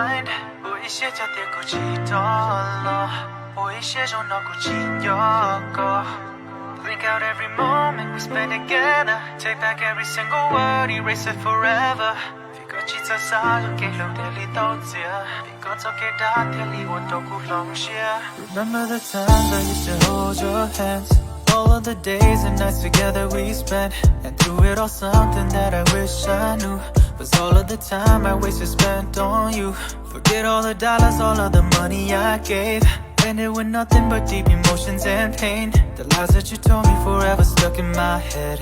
mind 我一些家的古迹多了我一些种脑古迹有过 Blink out every moment we spend together Take back every single word, erase it forever 别个记着啥就给留点里都接别个走给大天里我都不冷血 Remember the times I used to hold your hands All of the days and nights together we spent And through it all something that I wish I knew Was all of the time I wasted spent on you Forget all the dollars, all of the money I gave Ended with nothing but deep emotions and pain The lies that you told me forever stuck in my head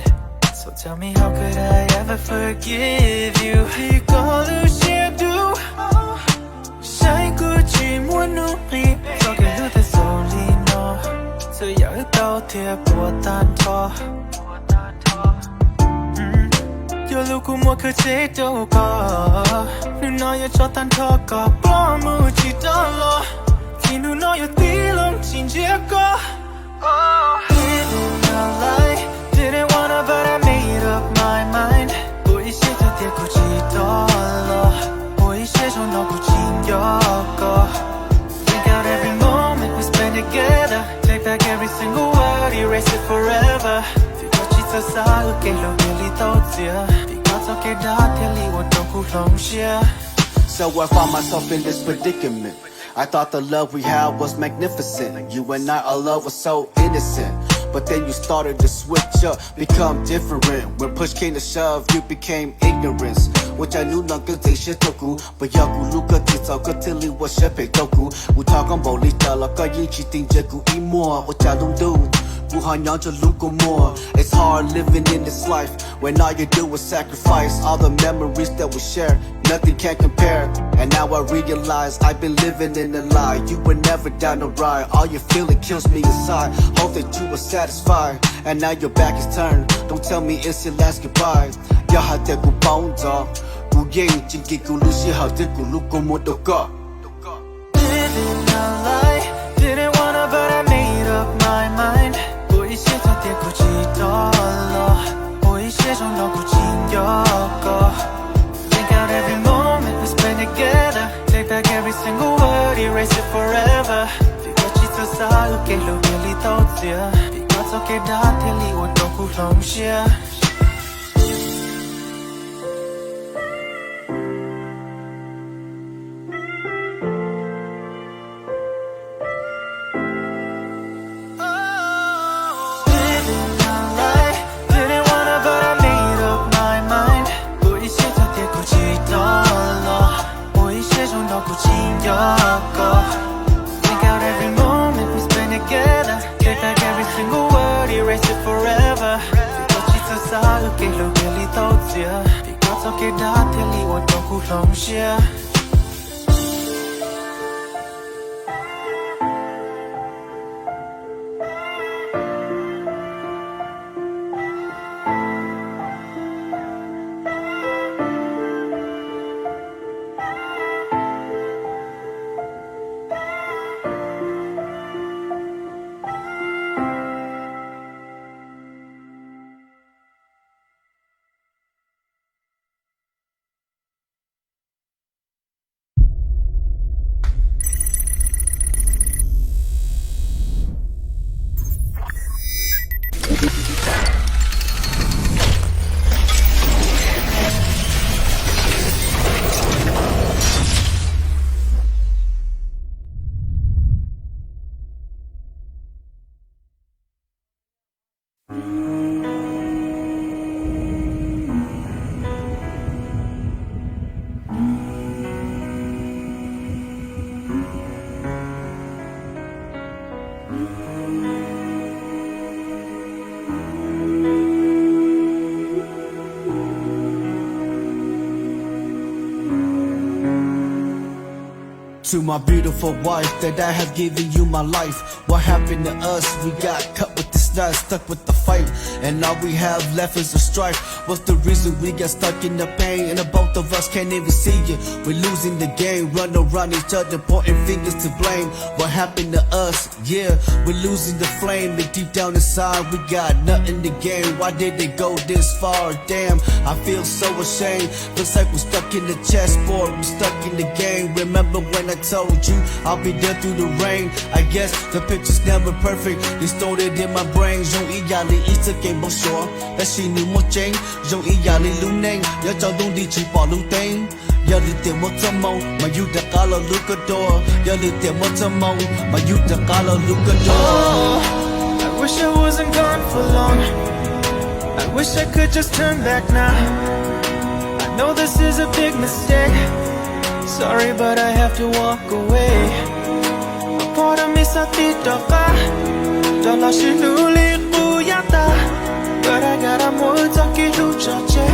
So tell me how could I ever forgive you 一个路线图下一个寂寞努力交给了在手里呢这样一道铁过单拖有路过莫可接都过你那也找单拖过不木记得了听你那有地冷情结果 Living a lie Didn't wanna but I made up my mind 我一些的跌过记得了我一些种脑不进有过 Think out every moment we spend together Take back every single word Erase it forever 别个记着啥又给了别里都接别个早给大天里我都不冷血 So I found myself in this predicament I thought the love we had was magnificent You and I, our love was so innocent But then you started to switch up, become different When push came to shove, you became ignorance 我在努力跟这些透骨不要顾路个节奏个体里我学配透骨我talk on 某里的了个一起盯着故意摸我假动度不好让这路过more It's hard living in this life When all you do is sacrifice All the memories that we share Nothing can compare And now I realize I've been living in a lie You were never down the ride All you feeling kills me inside Hope that you were satisfied And now your back is turned Don't tell me it's your last goodbye 要好的古帮着古眼睛给古路是好的古路过么都个 Living a lie Didn't wanna but I made up my mind 我一些的跌过记得了我一些种脑不进有过 Think out every moment we spend together Take back every single word Erase it forever 别个记着啥又给了别里都接别个早给大天里我都不冷血Think out every moment we spend together Take back every single word, erase it forever 别个记着啥又给了别里都接别个早给大天里我都不冷血To my beautiful wife that I have given you my life What happened to us? We got cut with this not stuck with the fight. And all we have left is a strife. What's the reason we got stuck in the pain? And the both of us can't even see it. We're losing the game, run around each other, pointing fingers to blame. What happened to us? Yeah, we're losing the flame. And deep down inside, we got nothing to gain. Why did they go this far? Damn, I feel so ashamed. Looks like we're stuck in the chessboard, we're stuck in the game. Remember when I told you I'll be there through the rain? I guess the picture's never perfect, distorted in my brain. Dùng ý giả lý ý sự kênh bóng xóa đã xin nữ một chênh. Dùng ý giả lý lưu nênh nhớ cháu đông đi chỉ bỏ lưu tên. Giờ lý tiền một trăm mâu mà you đã cá là lưu cơ đô. Giờ lý tiền một trăm mâu mà you đã cá là lưu cơ đô. I wish I wasn't gone for long. I wish I could just turn back now. I know this is a big mistake. Sorry, but I have to walk away. A part of me sa tito ka. Don't lost you nulit buyata. But I got a more talking to chache.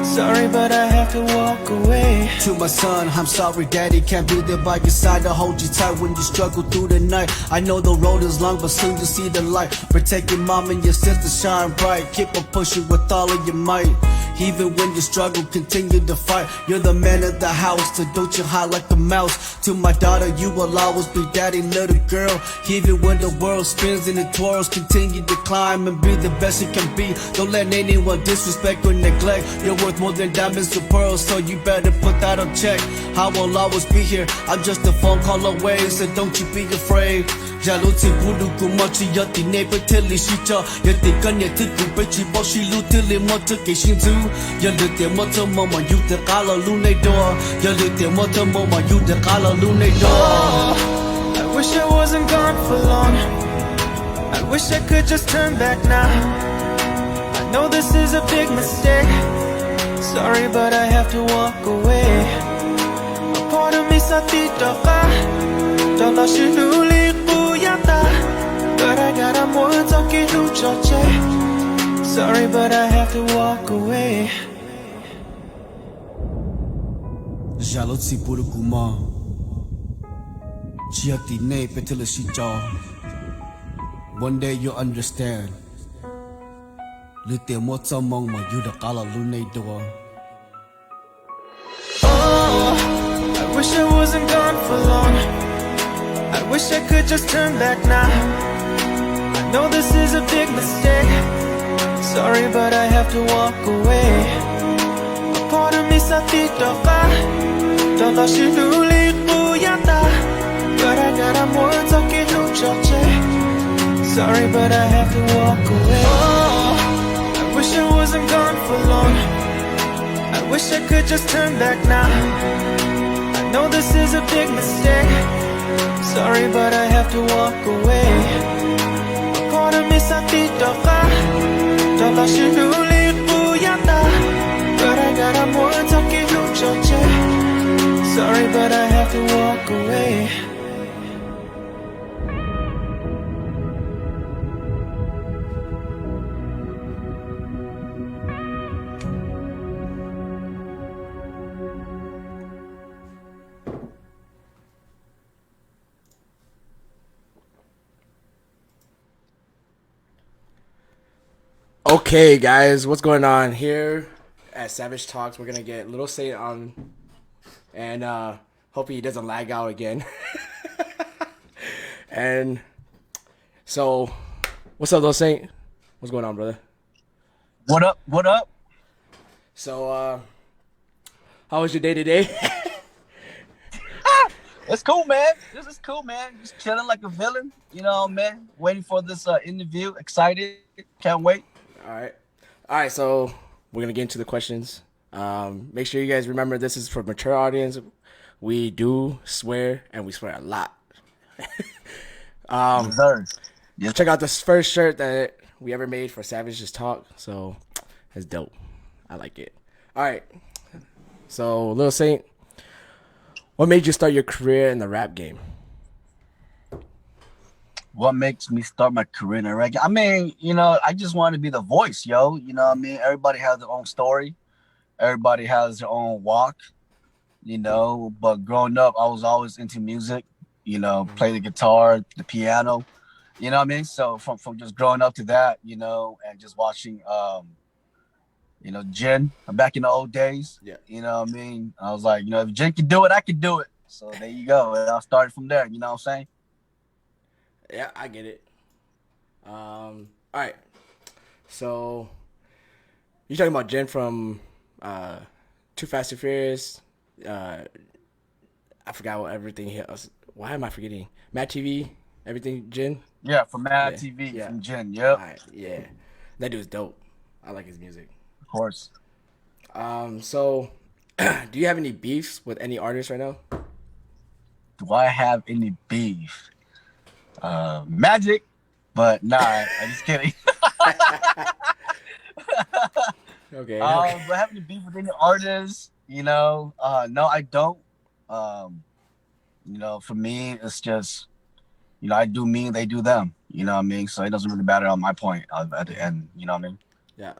Sorry, but I have to walk away. To my son, I'm sorry daddy can't be there by your side to hold you tight when you struggle through the night. I know the road is long, but soon you'll see the light. Protect your mom and your sister, shine bright. Keep on pushing with all of your might. Even when you struggle, continue to fight. You're the man of the house, so don't you hide like a mouse. To my daughter, you will always be daddy, little girl. Even when the world spins and it twirls, continue to climb and be the best you can be. Don't let anyone disrespect or neglect. You're worth more than diamonds or pearls, so you better put that on check. I will always be here, I'm just a phone call away, so don't you be afraid. Giả lô chỉ cú đủ cú mò chỉ yo tì nê bê thê lì xì cho. Yo tì cân nhẹ thức cú bê chỉ bó xì lưu thê lì mò thức kì xin dư. Yo lì tì mò thơ mò mà yu tì cá lò lưu nê đô. Yo lì tì mò thơ mò mà yu tì cá lò lưu nê đô. I wish I wasn't gone for long. I wish I could just turn back now. I know this is a big mistake. Sorry, but I have to walk away. A part of me sa tito ka. Don't lost you nulit buyata. But I got a more talking to chache. Sorry, but I have to walk away. Giả lô chỉ bù đủ cú mò chỉ yo tì nê bê thê lì xì cho. One day you'll understand. Lì tiền mò cho mong mà yu đã cá lò lưu nê đô. Oh, I wish I wasn't gone for long. I wish I could just turn back now. I know this is a big mistake. Sorry, but I have to walk away. A part of me sa tito ka. Don't lost you nulit buyata. But I got a more talking to chache. Sorry, but I have to walk away. Oh, I wish I wasn't gone for long. I wish I could just turn back now. I know this is a big mistake. Sorry, but I have to walk away. A part of me sa tito ka. Don't lost you nulit buyata. But I got a more talking to chache. Sorry, but I have to walk away. Okay, guys, what's going on here at Savage Talks? We're gonna get Little Saint on, and hopefully he doesn't lag out again. And so, what's up, Little Saint? What's going on, brother? What up? What up? So, how was your day today? It's cool, man. This is cool, man. Just chilling like a villain. You know, man. Waiting for this interview. Excited. Can't wait. All right. So we're gonna get into the questions. Make sure you guys remember this is for mature audience. We do swear, and we swear a lot. Yes. Check out this first shirt that we ever made for Savage's Talk. So it's dope. I like it. All right. So Lil Saint, what made you start your career in the rap game? What makes me start my career in reggae? I mean, you know, I just want to be the voice, yo. You know what I mean? Everybody has their own story. Everybody has their own walk, you know. But growing up, I was always into music, you know, play the guitar, the piano. You know what I mean? So from just growing up to that, you know, and just watching you know, Jen back in the old days. Yeah. You know what I mean? I was like, you know, if Jen can do it, I can do it. So there you go. And I started from there. You know what I'm saying? Yeah, I get it. All right. So you're talking about Jen from Too Fast and Furious. I forgot what everything here. Why am I forgetting? Matt TV, everything. Jen. Yeah, from Mad Yeah, TV, yeah. from Jen. All Yep, right, yeah. That dude's dope. I like his music. of course. So do you have any beefs with any artists right now? Do I have any beef? Magic, but nah, I'm just kidding. Okay. Do I have any beef with any artists? You know, no, I don't. Um, you know, for me, it's just, you know, I do me, they do them. You know what I mean? So it doesn't really matter on my point at the end. You know what I mean? Yeah.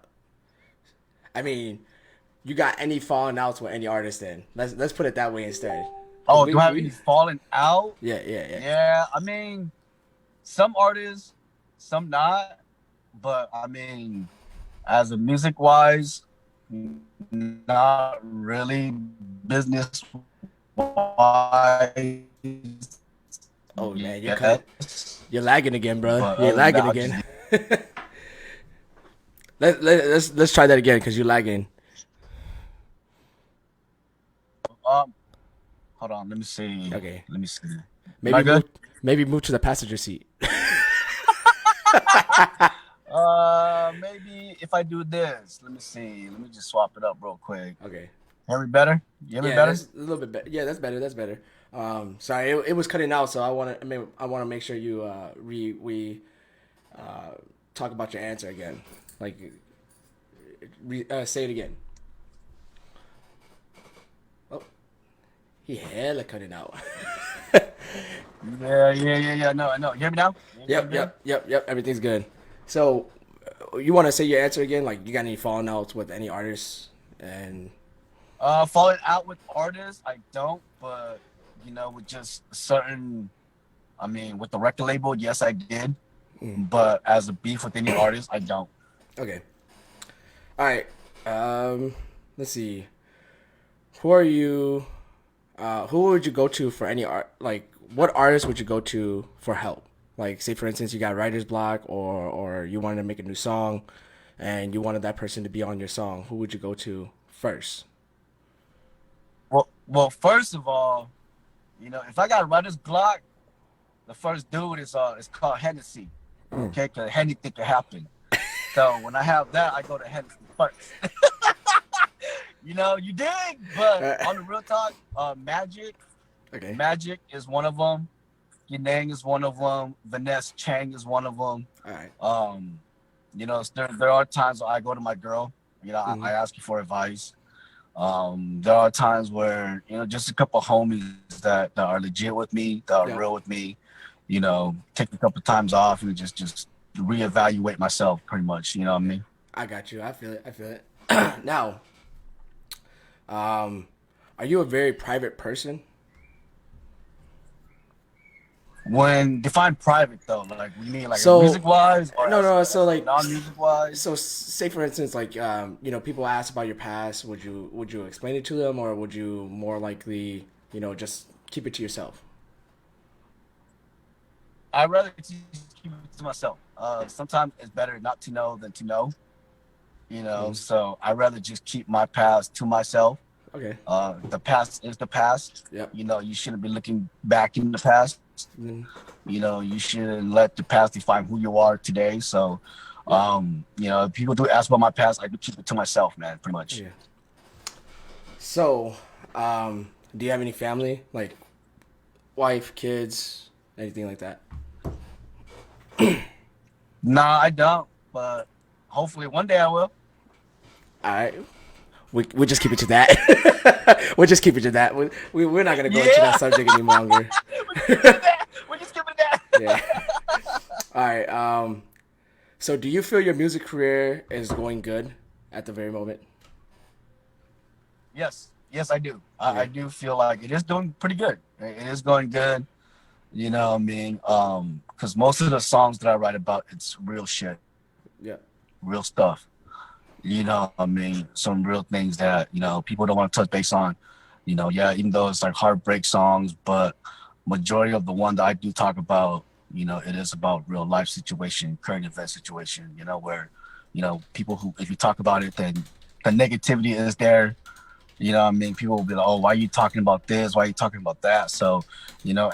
I mean, you got any falling outs with any artist? Then let's put it that way instead. 'Cause Oh, do I have any falling out? Yeah. Yeah, I mean, some artists, some not. But I mean, as a music wise, not really business wise. Oh man, Yes. you're lagging again, bro. But You're other than lagging that, I'll again. Let's try that again because you're lagging. Um, hold on, let me see. Okay. Let me see. Am Maybe I good? maybe move to the passenger seat. Maybe if I do this, let me see. Let me just swap it up real quick. Okay. Hear me better? You hear me Yeah, better? that's a little bit better. Yeah, that's better. That's better. Sorry, it was cutting out, so I want to make sure you talk about your answer again. Like, say it again. Oh, he hella cutting out. Yeah. No, I know. You hear me now? You hear me better? Yep. Everything's good. So, you want to say your answer again? Like, you got any falling outs with any artists? And Falling out with artists, I don't. But you know, with just certain, I mean, with the record label, yes, I did. But as a beef with any artist, I don't. okay. All right. Let's see. Who are you? Who would you go to for any art? Like, what artist would you go to for help? Like, say for instance, you got writer's block, or you wanted to make a new song, and you wanted that person to be on your song. Who would you go to first? Well, first of all, you know, if I got writer's block, the first dude is called Hennessy. Okay, because anything can happen. So when I have that, I go to Hennessy first. You know, you dig. But on the real talk, Magic. Okay. Magic is one of them. Yanang is one of them. Vanessa Chang is one of them. All right. You know, there are times where I go to my girl. You know, I ask her for advice. There are times where, you know, just a couple of homies that are legit with me, that are real with me. You know, take a couple times off and just reevaluate myself, pretty much. You know what I mean? I got you. I feel it. Now, are you a very private person? When define private though, like we mean like So- music wise or No. So like, non-music wise. so say for instance, like, you know, people ask about your past. Would you explain it to them, or would you more likely, you know, just keep it to yourself? I'd rather just keep it to myself. Sometimes it's better not to know than to know. You know, so I'd rather just keep my past to myself. Okay. The past is the past. Yep. You know, you shouldn't be looking back in the past. Mm. You know, you shouldn't let the past define who you are today. So, you know, if people do ask about my past, I do keep it to myself, man, pretty much. Yeah. So, do you have any family, like wife, kids, anything like that? Nah, I don't, but hopefully one day I will. All right. We just keep it to that. We'll just keep it to that. We're not gonna go into that subject any longer. We're just keeping that. Yeah. All right. So do you feel your music career is going good at the very moment? Yes, I do. I do feel like it is doing pretty good. It is going good. You know what I mean? Because most of the songs that I write about, it's real shit, Yeah. real stuff. You know what I mean? Some real things that, people don't want to touch base on. Yeah, even though it's like heartbreak songs, but majority of the one that I do talk about, it is about real life situation, current event situation, where, people who, if you talk about it, then the negativity is there. You know what I mean? People will be like, oh, why are you talking about this? Why are you talking about that? So,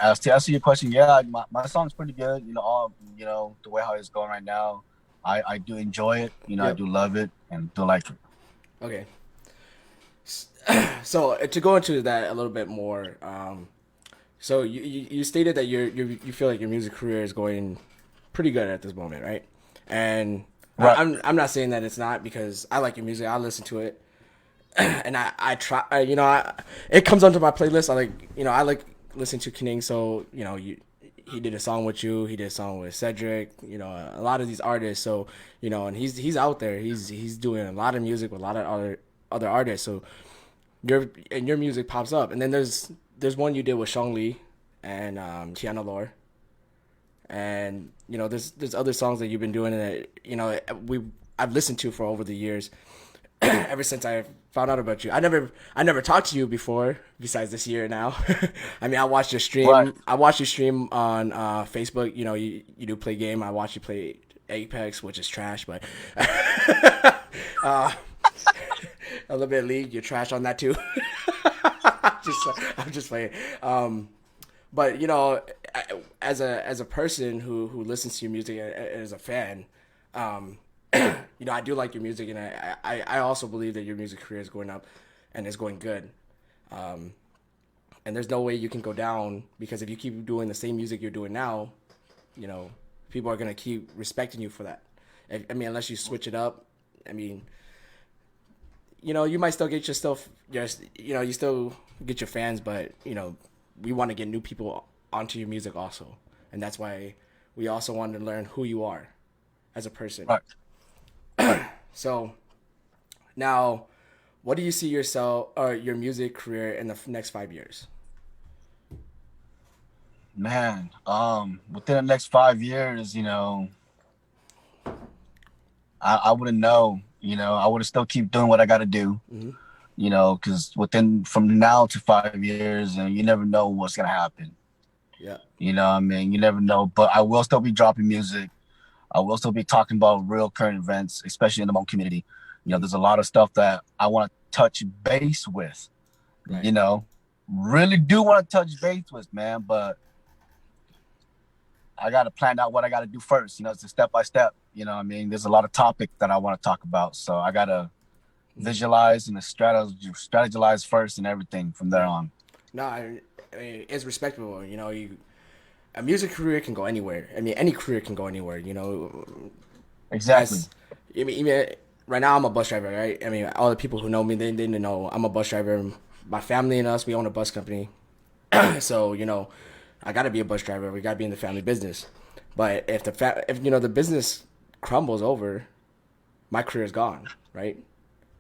as to answer your question, yeah, my song's pretty good. The way how it's going right now, I do enjoy it. I Yep. do love it and do like it. Okay. So to go into that a little bit more, so you stated that you feel like your music career is going pretty good at this moment, right? And Right. I'm not saying that it's not, because I like your music. I listen to it, and I try. It comes onto my playlist. I like listening to Kining. So he did a song with you. He did a song with Cedric. A lot of these artists. So and he's out there. He's doing a lot of music with a lot of other artists. So your music pops up, and then there's one you did with Shang Li and Tiana Lore, and there's other songs that you've been doing that I've listened to for over the years. Ever since I found out about you, I never talked to you before besides this year now. I mean, I watched your stream. Right. I watched your stream on Facebook. You do play game. I watch you play Apex, which is trash, but a little bit of League. You're trash on that too. I'm just playing. But as a person who listens to your music and as a fan, I do like your music, and I also believe that your music career is going up and is going good. And there's no way you can go down, because if you keep doing the same music you're doing now, people are gonna keep respecting you for that. I mean, unless you switch it up. I mean, you might still get your stuff. Just you still get your fans, but we want to get new people onto your music also, and that's why we also want to learn who you are as a person. Right. So now, what do you see yourself or your music career in the next 5 years? Man, within the next 5 years, I wouldn't know. I would still keep doing what I got to do. Because from now to 5 years, and you never know what's gonna happen. Yeah. You know what I mean? You never know. But I will still be dropping music. I will still be talking about real current events, especially in the Hmong community. There's a lot of stuff that I want to touch base with. Right. Really do want to touch base with, man. But I got to plan out what I got to do first. It's a step by step. You know what I mean? There's a lot of topics that I want to talk about. So I got to visualize and strategize first and everything from there on. No, I mean, it's respectable. A music career can go anywhere. I mean, any career can go anywhere. Exactly. Even right now, I'm a bus driver, right? I mean, all the people who know me, they know I'm a bus driver. My family and us, we own a bus company. So, I got to be a bus driver. We got to be in the family business. But if the business crumbles over, my career is gone, right?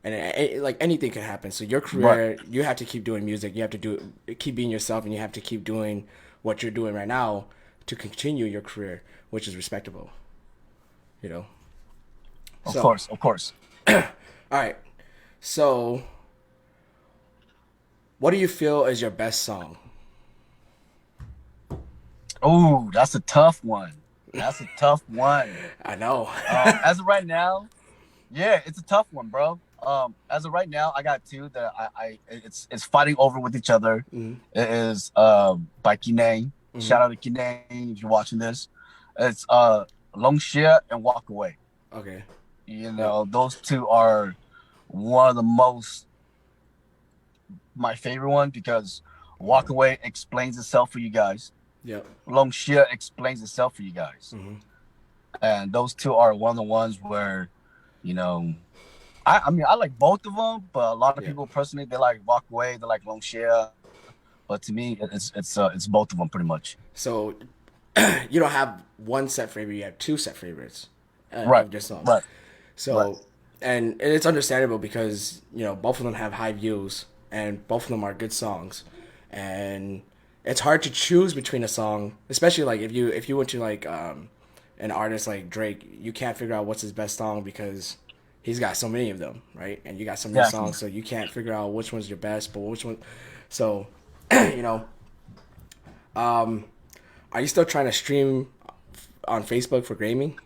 And like anything can happen. So your career, Right. you have to keep doing music. You have to keep being yourself, and you have to keep doing what you're doing right now to continue your career, which is respectable. Of So, course. Of course. all right. So, what do you feel is your best song? Oh, that's a tough one. That's a tough one. I know. As of right now, yeah, it's a tough one, bro. As of right now, I got two that it's fighting over with each other. Mhm. It is by Kinane. Shout out to Kinane if you're watching this. It's Long Share and Walk Away. Okay. Those two are one of the most my favorite one, because Walk Away explains itself for you guys. Yep. Long Share explains itself for you guys. And those two are one of the ones where, I mean, I like both of them, but a lot of people personally, they like Walk Away, they like Long Share. But to me, it's both of them pretty much. So, you don't have one set favorite; you have two set favorites Right. of your songs. Right. So, Right. and it's understandable, because both of them have high views and both of them are good songs, and it's hard to choose between a song, especially like if you went to like an artist like Drake, you can't figure out what's his best song because he's got so many of them, right? And you got so many Exactly. songs, so you can't figure out which one's your best, but which one. So, you know, are you still trying to stream on Facebook for gaming?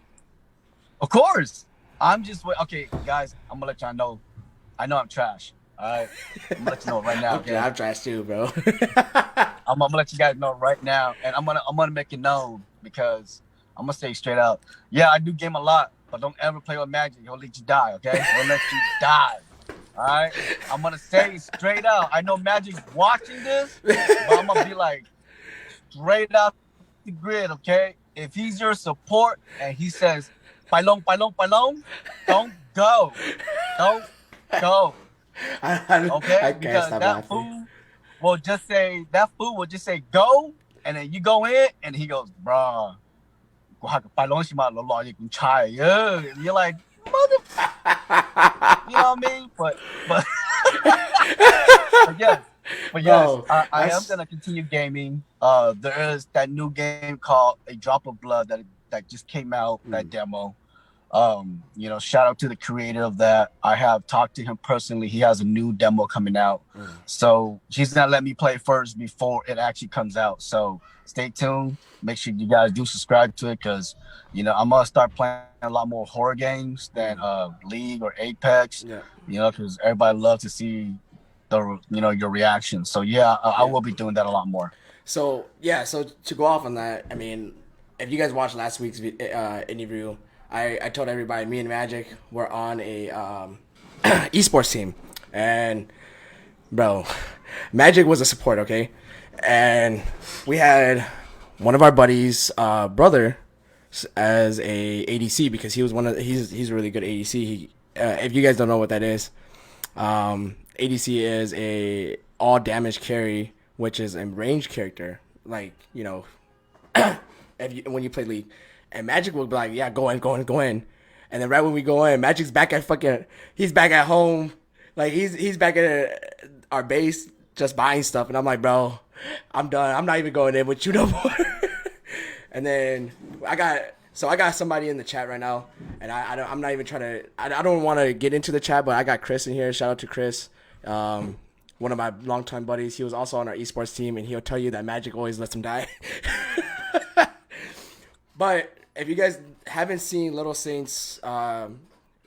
Of course. I'm just okay, guys. I'm gonna let y'all know. I know I'm trash. All right, I'm gonna let you know right now. Okay, Okay, I'm trash too, bro. I'm gonna let you guys know right now, and I'm gonna make it known because I'm gonna say straight out. Yeah, I do game a lot, but don't ever play with Magic. He'll let you die. Okay, he'll let you die. All right, I'm gonna say straight out. I know Magic's watching this, but I'm gonna be like straight out the grid. Okay, if he's your support and he says, "Palong, palong, palong," don't go. Don't go. Okay, I can't because stop that laughing. fool will just say go, and then you go in, and he goes, bruh, you're like, mother, you know what I mean? But but yes, but yes, Bro, I am that's gonna continue gaming. There is that new game called A Drop of Blood that just came out, that demo. Shout out to the creator of that. I have talked to him personally. He has a new demo coming out. So he's gonna let me play first before it actually comes out. So stay tuned. Make sure you guys do subscribe to it because I'm gonna start playing a lot more horror games than League or Apex. yeah, Because everybody loves to see your reaction. So yeah, I yeah. will be doing that a lot more. So yeah, so to go off on that, I mean, if you guys watched last week's interview, I told everybody me and Magic were on a esports team, and bro, Magic was a support, okay, and we had one of our buddies' brother as a ADC because he was he's a really good ADC. If you guys don't know what that is, ADC is a all damage carry, which is a range character. Like when you play League, and Magic will be like, yeah, go in, go in, go in, and then right when we go in, Magic's back at he's back at home, like he's back at our base just buying stuff, and I'm like, bro, I'm done. I'm not even going in with you no more. And then I got somebody in the chat right now, and I'm not even trying to. I don't want to get into the chat, but I got Chris in here. Shout out to Chris, one of my longtime buddies. He was also on our esports team, and he'll tell you that Magic always lets him die. But if you guys haven't seen Little Saints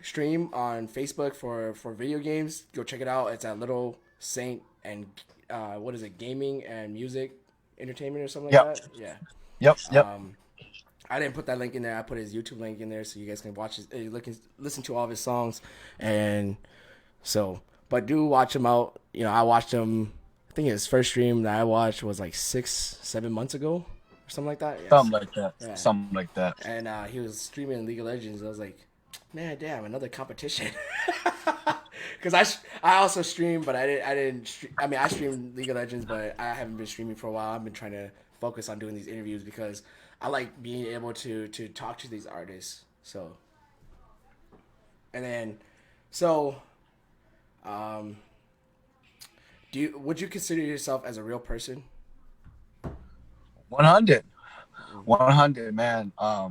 stream on Facebook for video games, go check it out. It's at Little Saint and what is it, gaming and music entertainment or something like Yep. that. Yeah. Yep. I didn't put that link in there. I put his YouTube link in there so you guys can watch listen to all of his songs, and so. But do watch him out. I watched him. I think his first stream that I watched was like 6-7 months ago, or something like that. Yes. Something like that. Yeah. Something like that. And he was streaming League of Legends. I was like, man, damn, another competition. Because I also stream, but I didn't. I mean, I streamed League of Legends, but I haven't been streaming for a while. I've been trying to focus on doing these interviews because I like being able to talk to these artists. So, and then, so, would you consider yourself as a real person? 100, 100, man. I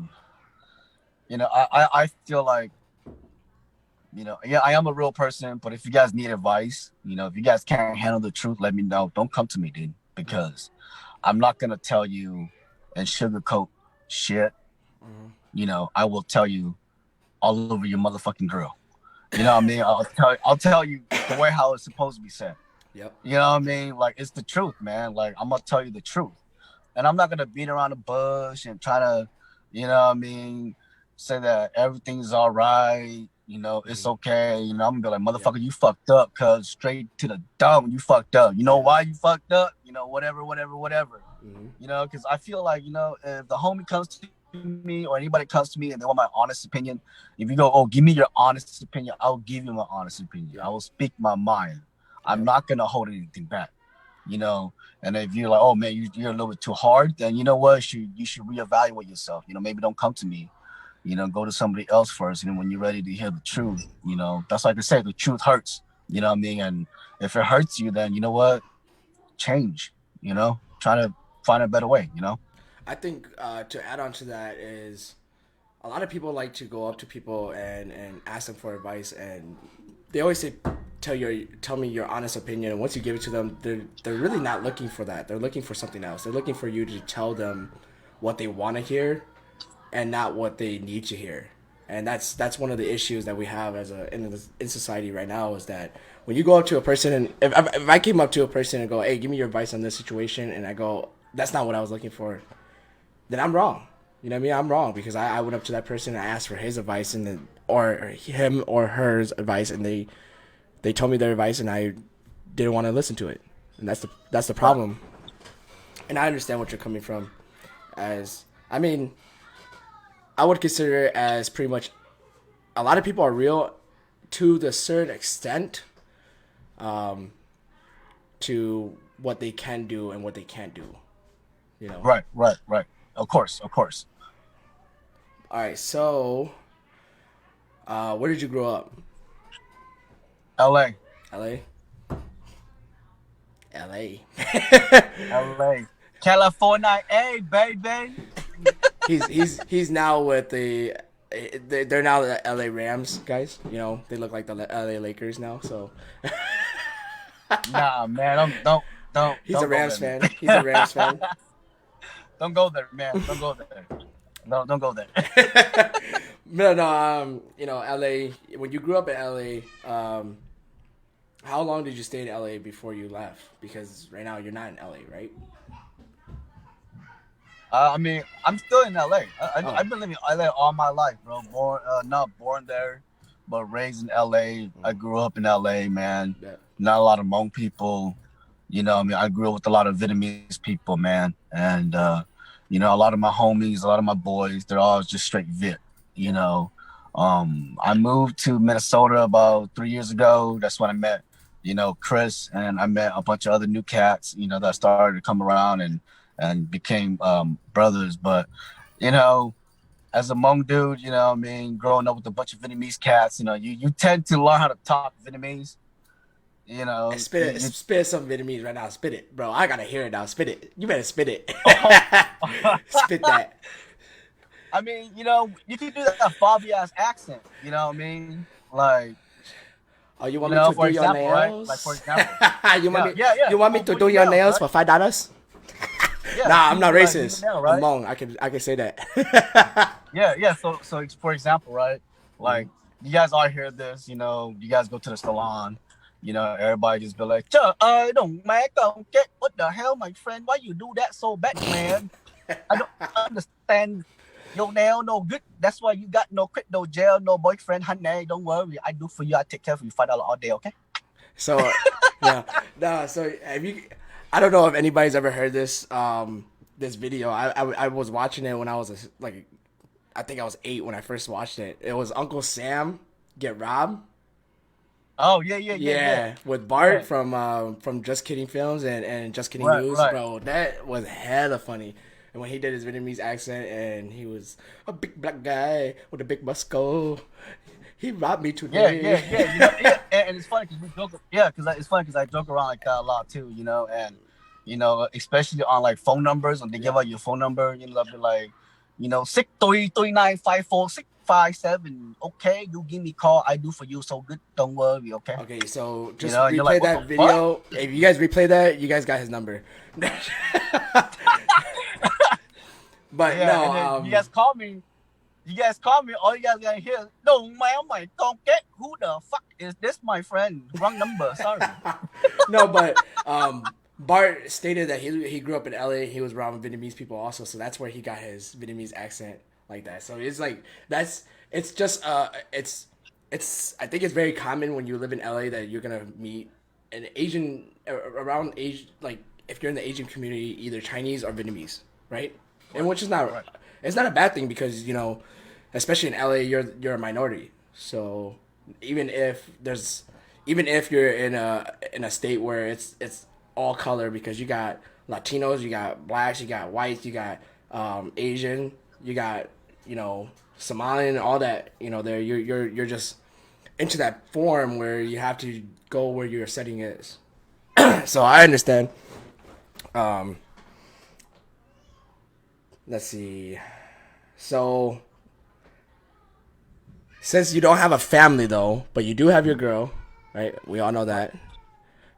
feel like, yeah, I am a real person, but if you guys need advice, if you guys can't handle the truth, let me know. Don't come to me, dude, because I'm not going to tell you and sugarcoat shit. I will tell you all over your motherfucking grill. You know what I mean? I'll tell you the way how it's supposed to be said. Yep. You know what I mean? Like, it's the truth, man. Like, I'm going to tell you the truth. And I'm not going to beat around the bush and try to, say that everything's all right. It's okay. I'm going to be like, motherfucker, you fucked up, cuz straight to the dumb, you fucked up. You know why you fucked up? Whatever. Because I feel like, if the homie comes to me or anybody comes to me and they want my honest opinion, if you go, oh, give me your honest opinion, I'll give you my honest opinion. I will speak my mind. I'm not going to hold anything back. And if you're like, oh man, you're a little bit too hard, then you know what, you should reevaluate yourself. Maybe don't come to me. Go to somebody else first. And when you're ready to hear the truth, that's like I say, the truth hurts. You know what I mean? And if it hurts you, then you know what, change. trying to find a better way. You know. I think to add on to that is a lot of people like to go up to people and ask them for advice, and they always say tell me your honest opinion. And once you give it to them, they're really not looking for that. They're looking for something else. They're looking for you to tell them what they want to hear and not what they need to hear. And that's one of the issues that we have in society right now, is that when you go up to a person, and if I came up to a person and go, hey, give me your advice on this situation, and I go, that's not what I was looking for, then I'm wrong. You know what I mean? I'm wrong, because I went up to that person and I asked for his advice, and then, or him or hers advice, and they told me their advice, and I didn't want to listen to it. And that's the problem. And I understand what you're coming from. I mean, I would consider it as pretty much, a lot of people are real to the certain extent, to what they can do and what they can't do. You know? Right. Of course. All right, so where did you grow up? L.A. LA? LA. L.A. California, hey baby. He's now with they're now the LA Rams guys. You know, they look like the LA Lakers now. So Nah, man, don't. he's don't a Rams go there, fan. He's a Rams fan. Don't go there, man. Don't go there. No, don't go there. No, you know, LA. When you grew up in LA, how long did you stay in LA before you left? Because right now you're not in LA, right? I mean, I'm still in LA. I've been living in LA all my life, bro. Not born there, but raised in LA. I grew up in LA, man. Yeah. Not a lot of Hmong people. You know, I mean, I grew up with a lot of Vietnamese people, man. And, you know, a lot of my homies, a lot of my boys, they're all just straight Viet, you know. I moved to Minnesota about 3 years ago. That's when I met, you know, Chris, and I met a bunch of other new cats, you know, that started to come around and became brothers. But, you know, as a Hmong dude, you know, I mean, growing up with a bunch of Vietnamese cats, you know, you tend to learn how to talk Vietnamese. You know, spit some Vietnamese right now. Spit it, bro. I gotta hear it now. Spit it. You better spit it. Spit that. I mean, you know, you can do that Fabi ass accent. You know what I mean? Like, oh, you want me to do your nails? Right? Like, for example, you want me to do your nails for $5? Yeah, nah, I'm not racist. Nail, right? I'm Hmong. I can say that. yeah. So for example, right? Like, you guys all hear this. You know, you guys go to the salon. You know, everybody just be like, I don't get what the hell, my friend? Why you do that so bad, man? I don't understand. Your nail no good. That's why you got no crypto jail, no boyfriend, honey. Don't worry. I do for you. I take care of you $5 all day, okay? So, yeah. No, so have you... I don't know if anybody's ever heard this this video. I was watching it when I was like, I think I was 8 when I first watched it. It was Uncle Sam get robbed. Oh yeah. With Bart from Just Kidding Films and Just Kidding News, right. Bro. That was hella funny. And when he did his Vietnamese accent, and he was a big black guy with a big muscle, he robbed me today. Yeah. You know, and it's funny because we joke. Yeah, because it's funny because I joke around like that a lot too. You know, and you know, especially on like phone numbers when they give out your phone number, you know, they'll be like, you know, 633954657. Okay, you give me a call. I do for you so good. Don't worry. Okay. Okay, so just you know, replay like, that video. Fuck? If you guys replay that, you guys got his number. But yeah, no, you guys call me. All you guys gotta hear, no man, my don't get who the fuck is this, my friend? Wrong number. Sorry. No, but Bart stated that he grew up in LA. He was around Vietnamese people also, so that's where he got his Vietnamese accent like that. So it's like it's I think it's very common when you live in LA that you're gonna meet an Asian around Asia, like if you're in the Asian community, either Chinese or Vietnamese, right? And which is not right. It's not a bad thing because, you know, especially in LA, you're a minority. So even if you're in a state where it's all color, because you got Latinos, you got blacks, you got whites, you got Asian, you got, you know, Somalian, all that, you know, there you're just into that form where you have to go where your setting is. So I understand. let's see. So since you don't have a family though, but you do have your girl, right? We all know that. Right.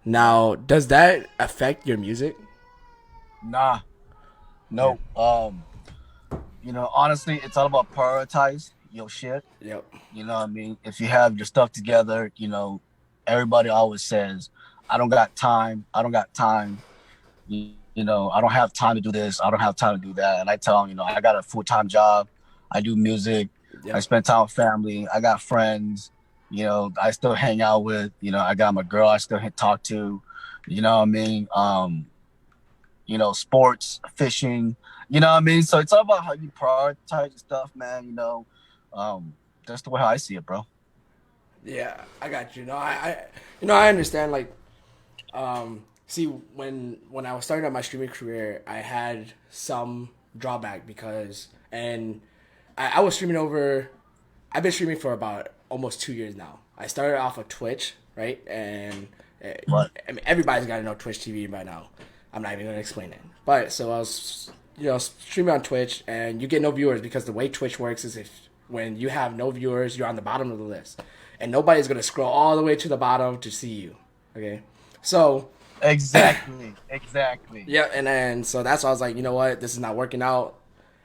Now, does that affect your music? Nah, Yeah. no. Honestly, it's all about prioritize your shit. Yep. You know what I mean? If you have your stuff together, everybody always says, I don't got time. I don't got time. I don't have time to do this. I don't have time to do that. And I tell them, I got a full-time job. I do music. I Yep. spend time with family. I got friends. I still hang out with. I got my girl. I still talk to. You know what I mean? Sports, fishing. You know what I mean? So it's all about how you prioritize your stuff, man. That's the way how I see it, bro. Yeah, I got you. No, I understand. Like, see, when I was starting out my streaming career, I had some drawback because, and I was streaming over. I've been streaming for about almost 2 years now. I started off of Twitch, right, and But I mean everybody's got to know Twitch TV by now. I'm not even gonna explain it. But so I was, streaming on Twitch, and you get no viewers because the way Twitch works is if when you have no viewers, you're on the bottom of the list, and nobody's gonna scroll all the way to the bottom to see you. Okay, so exactly, exactly. yeah, and then so that's why I was like, you know what, this is not working out,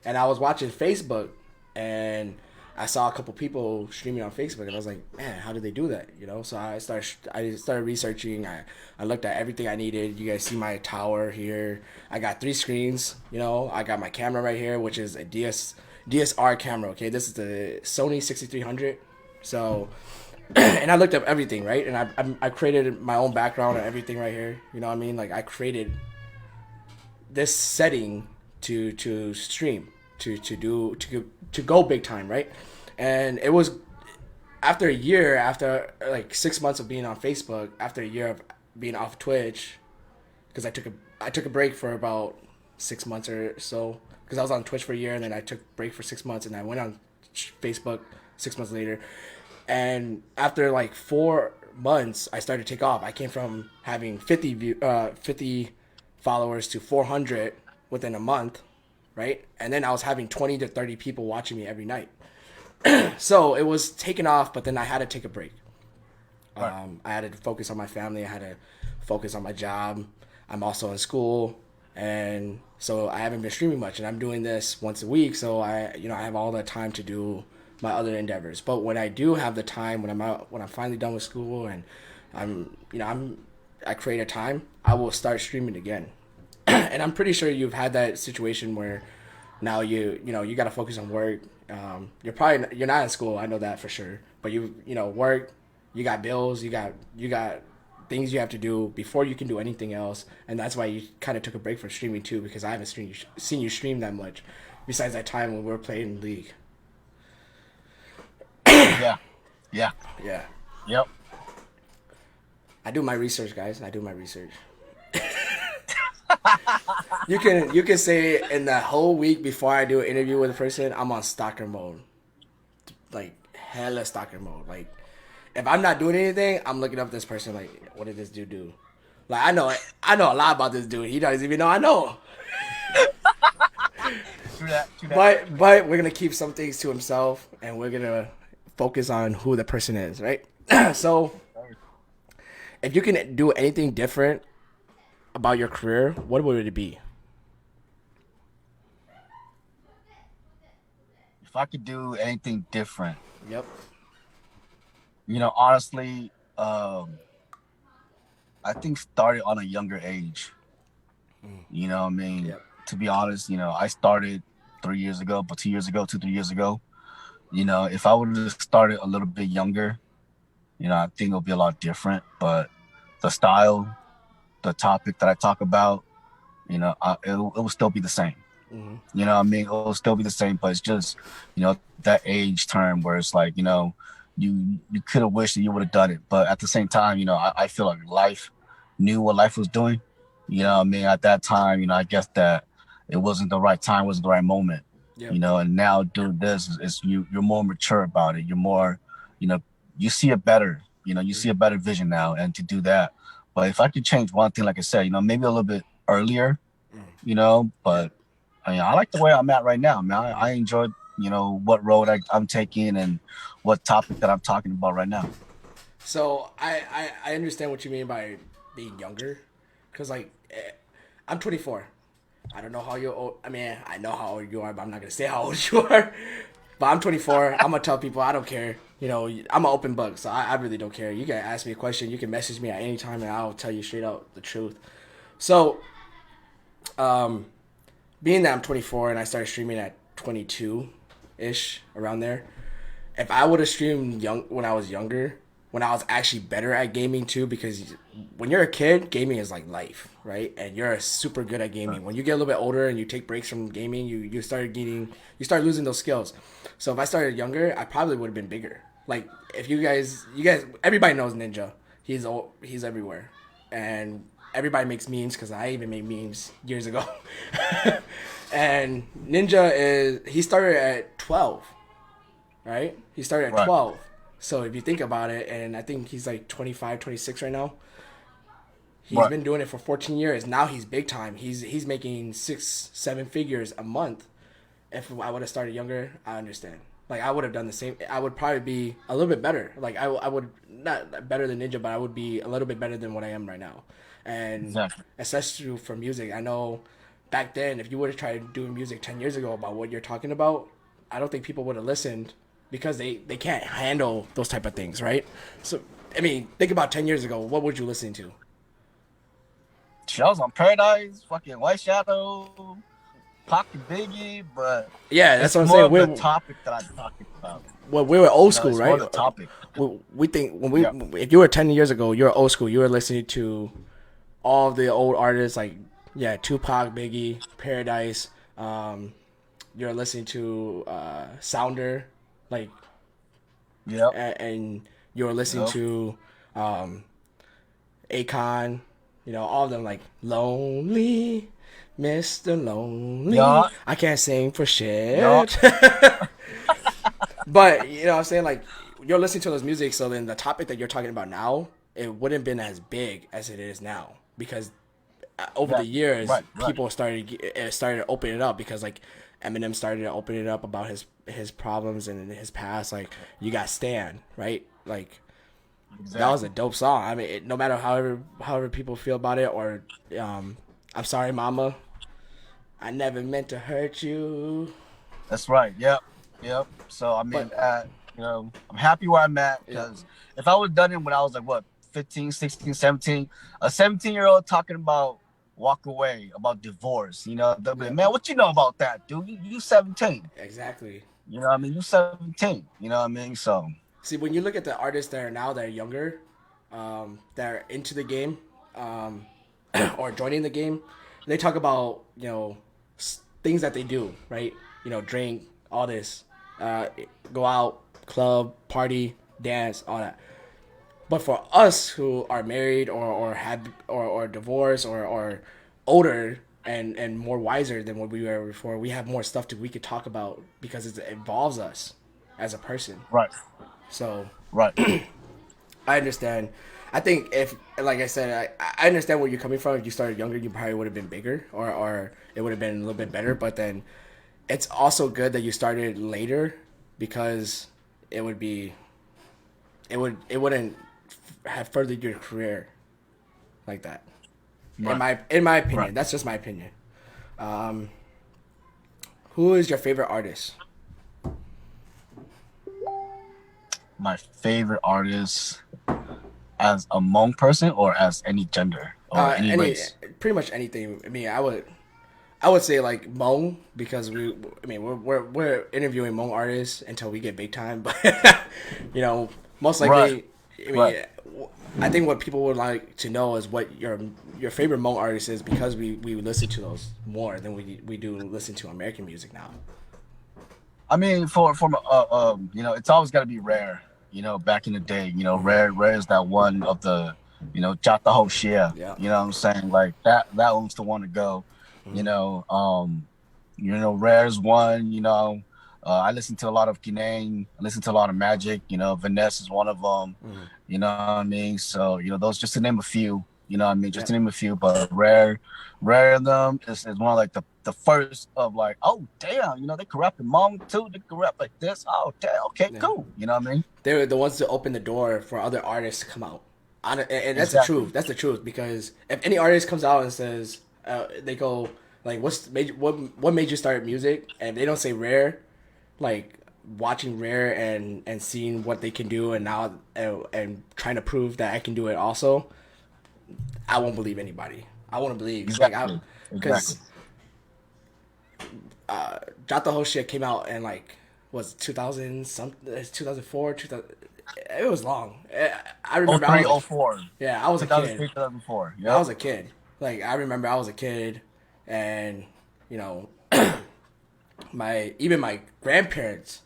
and I was watching Facebook, and I saw a couple people streaming on Facebook, and I was like, man, how did they do that? So I started researching. I looked at everything I needed. You guys see my tower here. I got 3 screens. I got my camera right here, which is a DSR camera. Okay, this is the Sony 6300. So, and I looked up everything, right, and I created my own background and everything right here. You know what I mean? Like I created this setting to stream to go big time, right? And it was after a year, after like 6 months of being on Facebook, after a year of being off Twitch, because I took a break for about 6 months or so, because I was on Twitch for a year, and then I took a break for 6 months, and I went on Facebook 6 months later, and after like 4 months, I started to take off. I came from having 50 followers to 400 within a month, right? And then I was having 20 to 30 people watching me every night. So it was taking off, but then I had to take a break. Right. I had to focus on my family. I had to focus on my job. I'm also in school, and so I haven't been streaming much. And I'm doing this once a week, so I have all the time to do my other endeavors. But when I do have the time, when I'm finally done with school, and I create a time, I will start streaming again. And I'm pretty sure you've had that situation where now you got to focus on work. You're not in school. I know that for sure. But work. You got bills. You got things you have to do before you can do anything else. And that's why you kind of took a break from streaming too, because I haven't seen you stream that much. Besides that time when we were playing League. Yeah. Yeah. Yeah, Yep. I do my research, guys. I do my research. You can say in the whole week before I do an interview with a person, I'm on stalker mode, like hella stalker mode. Like if I'm not doing anything, I'm looking up this person. Like, what did this dude do? Like I know a lot about this dude. He doesn't even know I know. True that. True that. But we're gonna keep some things to himself, and we're gonna focus on who the person is, right? So if you can do anything different about your career, what would it be? If I could do anything different, Yep. honestly, I think started on a younger age. You know what I mean? Yep. To be honest, I started 3 years ago, but 2 years ago, 3 years ago. If I would have started a little bit younger, I think it'll be a lot different. But the style, the topic that I talk about, it will still be the same. You know what I mean? It'll still be the same, but it's just, that age term where it's like, you could have wished that you would have done it. But at the same time, I feel like life knew what life was doing. You know what I mean? At that time, I guess that it wasn't the right time, wasn't the right moment. Yep. And now doing this is you're more mature about it. You're more, you see it better. You see a better vision now, and to do that. But if I could change one thing, like I said, maybe a little bit earlier, but I mean, I like the way I'm at right now, man. I enjoy, you know, what road I'm taking and what topic that I'm talking about right now. So I understand what you mean by being younger, because like I'm 24. I don't know how you're old. I mean, I know how old you are, but I'm not gonna say how old you are. But I'm 24. I'm gonna tell people I don't care. You know, I'm an open book, so I really don't care. You can ask me a question. You can message me at any time, and I'll tell you straight out the truth. So, being that I'm 24 and I started streaming at 22 ish, around there, if I would have streamed young when I was younger, when I was actually better at gaming too, because when you're a kid, gaming is like life, right? And you're super good at gaming. When you get a little bit older and you take breaks from gaming, you start losing those skills. So if I started younger, I probably would have been bigger. Like if you guys, everybody knows Ninja. He's everywhere, and everybody makes memes because I even made memes years ago. And he started at 12, right? He started at Right. 12. So if you think about it, and I think he's like 25, 26 right now. He's Right. been doing it for 14 years. Now he's big time. He's making 6, 7 figures a month. If I would have started younger, I understand. Like I would have done the same. I would probably be a little bit better. Like I would not better than Ninja, but I would be a little bit better than what I am right now. And Exactly. especially for music, I know back then if you would have tried doing music 10 years ago about what you're talking about, I don't think people would have listened because they can't handle those type of things, right? So I mean, think about 10 years ago. What would you listen to? Shells on Paradise, fucking White Shadow, Pocket Biggie, but Yeah, that's it's what I'm more saying. of We're the topic that I'm talking about. well, we were old You know, school, it's right? more the topic. We think when we Yeah. if you were 10 years ago, you were old school. You were listening to all of the old artists like yeah, Tupac, Biggie, Paradise. You're listening to Sounder, like, Yep. and you're listening Yep. to Akon. You know, all of them like Lonely, Mr. Lonely. Yeah. I can't sing for shit. Yeah. But you know what I'm saying? Like you're listening to those music, so then the topic that you're talking about now, it wouldn't have been as big as it is now. Because over the Yeah. years, Right. people started opening it up because like Eminem started to open it up about his problems and his past. Like you got Stan, right? Like that was a dope song. I mean, no matter however people feel about it, or I'm sorry, Mama, I never meant to hurt you. That's right. Yep. Yep. So I mean, But you know, I'm happy where I'm at yeah, because if I would have done it when I was like what 15, 16, 17, a 17-year-old talking about walk away, about divorce, you know, they'll be like, yeah, man, what you know about that, dude? You 17. exactly. You know what I mean? You 17. You know what I mean? So See, when you look at the artists that are now that are younger, that are into the game, um, or joining the game, they talk about things that they do, right? You know, drink, all this, go out, club, party, dance, all that. But for us who are married or have or divorced or older and more wiser than what we were before, we have more stuff we could talk about because it involves us as a person. right, So right, I understand. I think if, like I said, I understand where you're coming from. If you started younger, you probably would have been bigger, or it would have been a little bit better. But then, it's also good that you started later because it would be, it wouldn't have furthered your career like that. right. In my opinion, Right. that's just my opinion. Who is your favorite artist? My favorite artist as a Hmong person or as any gender or any race. Pretty much anything. I mean, I would say like Hmong because we're interviewing Hmong artists until we get big time, but you know, most likely, Right. I mean, Right. I think what people would like to know is what your favorite Hmong artist is because we listen to those more than we do listen to American music now. I mean, you know, it's always got to be rare. You know, back in the day, you know, rare is that one of the, you know, Jata Ho Shia. Yeah. You know what I'm saying? Like that one's the one to go. You know, Rare's one. You know, I listen to a lot of Kinane. I listen to a lot of Magic. You know, Vanessa is one of them. You know what I mean? So you know, those just to name a few. You know what I mean? Just to name a few, but rare of them is one of like the first of like, oh damn, you know, they can rap in Hmong too. They can rap like this. Oh damn, okay, Yeah. cool. You know what I mean? They're the ones to open the door for other artists to come out. And that's the Exactly. truth. That's the truth, because if any artist comes out and says they go like, what made you start music, and they don't say Rare, like watching Rare and seeing what they can do, and now and trying to prove that I can do it also, I won't believe anybody. I won't believe Exactly. because Exactly. Drop the Whole Shit came out in like was 2000 something, 2004 2000. It was long. I remember I 03, was, 04. yeah, I was a 2003, kid. 2004. I was Yep. a kid. Like I remember I was a kid, and you know, my grandparents,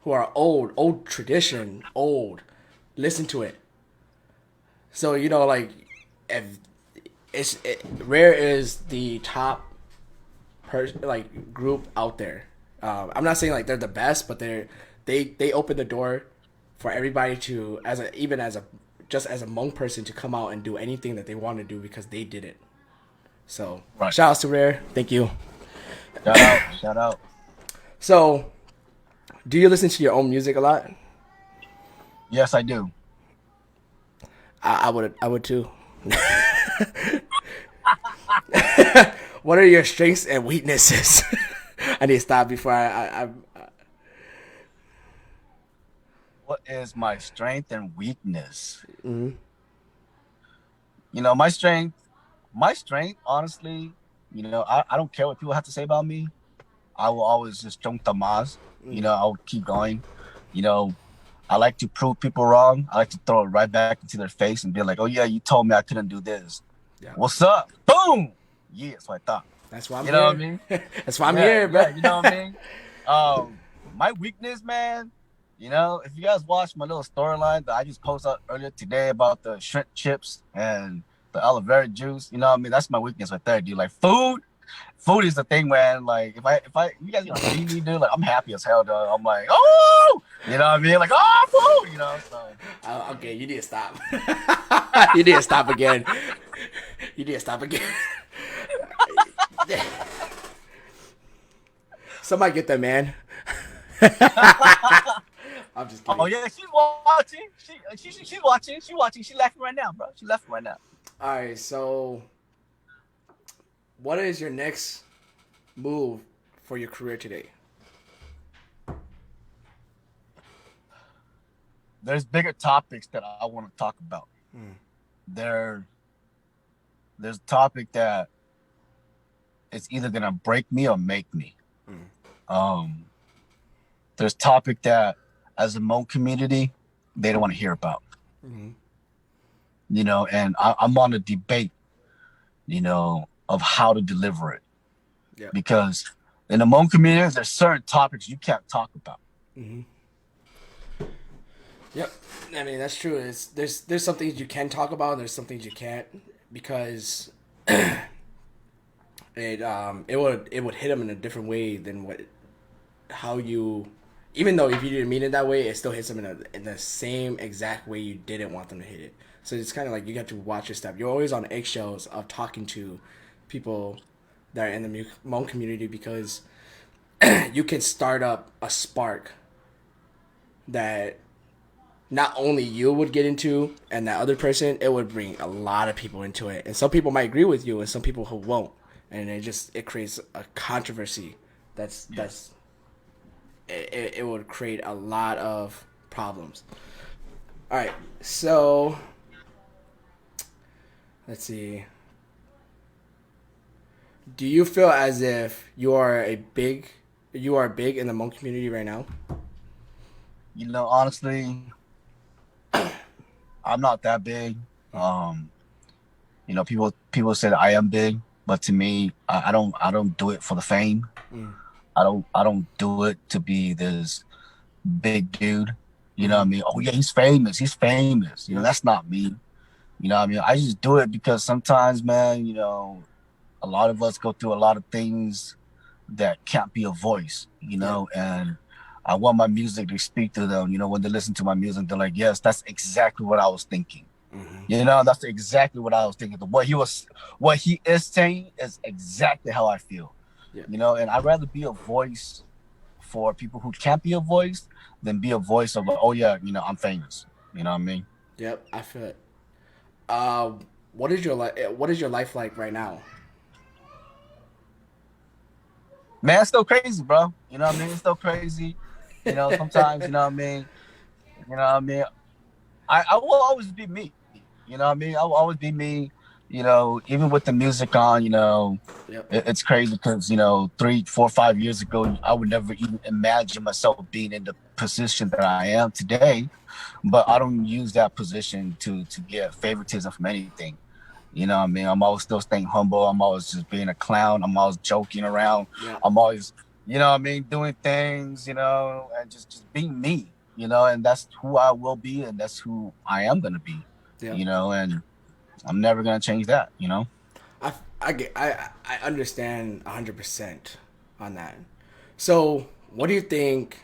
who are old tradition, listen to it. So you know, like if Rare is the top group out there. I'm not saying like they're the best, but they open the door for everybody to even as a just as a Hmong person to come out and do anything that they want to do because they did it. So Right. shout outs to Rare, thank you. Shout out. Shout out. So, do you listen to your own music a lot? Yes, I do. I would too. What are your strengths and weaknesses? I need to stop before I What is my strength and weakness? mm-hmm. You know, my strength, honestly, you know, I don't care what people have to say about me. I will always just jump the mas. You know, I'll keep going. You know, I like to prove people wrong. I like to throw it right back into their face and be like, oh yeah, you told me I couldn't do this. Yeah. What's up? Boom! Yeah, that's what I thought. That's why I'm You here. know what I mean? That's why I'm Yeah, here, bro. yeah, you know what I mean? My weakness, man, you know, if you guys watch my little storyline that I just posted up earlier today about the shrimp chips and the aloe vera juice, you know what I mean? That's my weakness right there, dude. Like food is the thing, man. Like if I you guys see me, dude, like I'm happy as hell, dog. I'm like, oh, you know what I mean? Like, oh, food, you know. So Okay, you need to stop. You need to stop again. You need to stop again. Somebody get that man. I'm just kidding. oh yeah, she's watching. She's watching. She's watching. She's laughing right now, bro. She's laughing right now. All right, so what is your next move for your career today? There's bigger topics that I want to talk about. There's a topic that it's either gonna break me or make me. There's topic that as a Hmong community they don't want to hear about. You know, and I'm on a debate, you know, of how to deliver it. Yeah. Because in the Hmong community, there's certain topics you can't talk about. Yep, I mean that's true. There's some things you can talk about, and there's some things you can't, because it would hit them in a different way than how you, even though if you didn't mean it that way, it still hits them in the same exact way you didn't want them to hit it. So it's kind of like you got to watch your step. You're always on eggshells of talking to people that are in the Hmong community, because you can start up a spark that not only you would get into and that other person, it would bring a lot of people into it. And some people might agree with you and some people who won't. And it creates a controversy it would create a lot of problems. All right, so let's see. Do you feel as if you are big in the Hmong community right now? You know, honestly, I'm not that big. You know, people say that I am big, but to me, I don't do it for the fame. I don't do it to be this big dude. You know what I mean? Oh yeah, he's famous. You know, that's not me. You know what I mean? I just do it because sometimes, man, you know, a lot of us go through a lot of things that can't be a voice, you know, and I want my music to speak to them. You know, when they listen to my music, they're like, yes, that's exactly what I was thinking. You know, that's exactly what I was thinking. What he is saying is exactly how I feel. Yeah. You know, and I'd rather be a voice for people who can't be a voice than be a voice of like, oh yeah, you know, I'm famous. You know what I mean? Yep. I feel it. Uh, what is your life? What is your life like right now? Man, it's still crazy, bro. You know what I mean? It's still crazy. You know, sometimes, you know what I mean? You know what I mean? I will always be me. You know what I mean? I will always be me. You know, even with the music on, you know, Yep. it's crazy because, you know, 3, 4, 5 years ago, I would never even imagine myself being in the position that I am today. But I don't use that position to get favoritism from anything. You know what I mean? I'm always still staying humble. I'm always just being a clown. I'm always joking around. Yep. I'm always, you know what I mean, doing things, you know, and just being me, you know, and that's who I will be and that's who I am gonna be, Yep. you know, and I'm never gonna change that, you know. I understand 100% on that. So, what do you think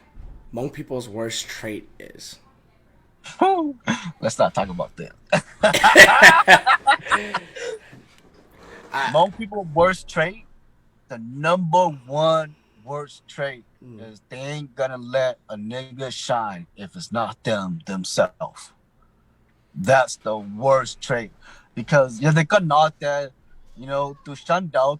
Hmong people's worst trait is? Let's not talk about that. I Most people worst trait, the number one worst trait is they ain't gonna let a nigga shine if it's not them themselves. That's the worst trait. Because if they got not that, you know, to shun down,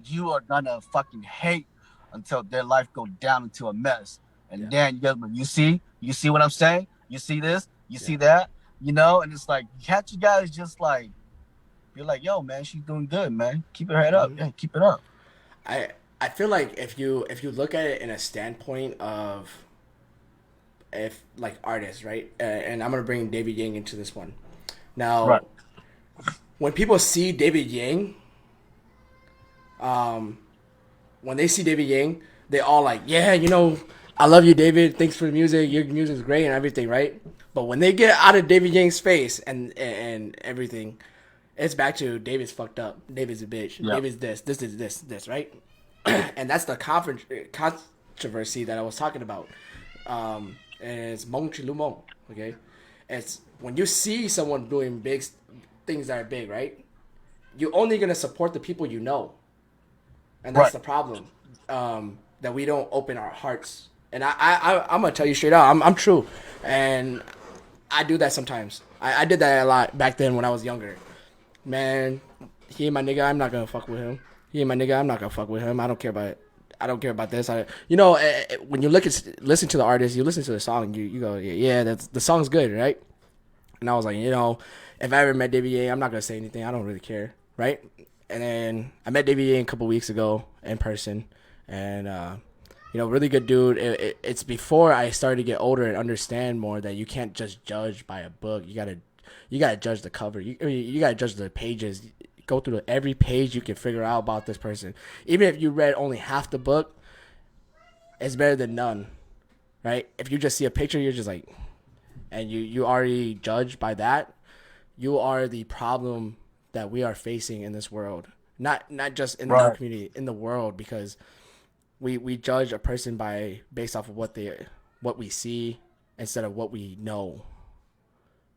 you are gonna fucking hate until their life go down into a mess. yeah And then you see what I'm saying? You see this, you yeah see that, you know, and it's like catch you guys just like you're like, yo, man, she's doing good, man. Keep her head up. Yeah, keep it up. I I feel like if you look at it in a standpoint of if like artists, right? And I'm gonna bring David Yang into this one. Right. Now, when people see David Yang, when they see David Yang, they all like, yeah, you know, I love you, David. Thanks for the music. Your music's great and everything, right? But when they get out of David Yang's face and everything, it's back to David's fucked up. David's a bitch. Yeah. David's this is this, right? And that's the controversy that I was talking about. And it's Mong Chi Lu Mong, okay? It's when you see someone doing big things that are big, right? You're only gonna support the people you know, and that's Right. the problem. That we don't open our hearts. And I'm gonna tell you straight out, I'm true, and I do that sometimes. I did that a lot back then when I was younger. Man, he ain't my nigga. I'm not gonna fuck with him. He ain't my nigga. I'm not gonna fuck with him. I don't care about it. I don't care about this. When you listen to the artist, you listen to the song, you go, yeah, that's the song's good, right? And I was like, if I ever met David Yang, I'm not gonna say anything. I don't really care, right? And then I met David Yang a couple weeks ago in person, and really good dude. It's before I started to get older and understand more that you can't just judge by a book. You gotta judge the cover. You gotta judge the pages. Go through every page you can figure out about this person. Even if you read only half the book, it's better than none, right? If you just see a picture, you're just like, and you already judge by that. You are the problem that we are facing in this world. Not just in our Right. community, in the world, because we judge a person based off of what we see instead of what we know,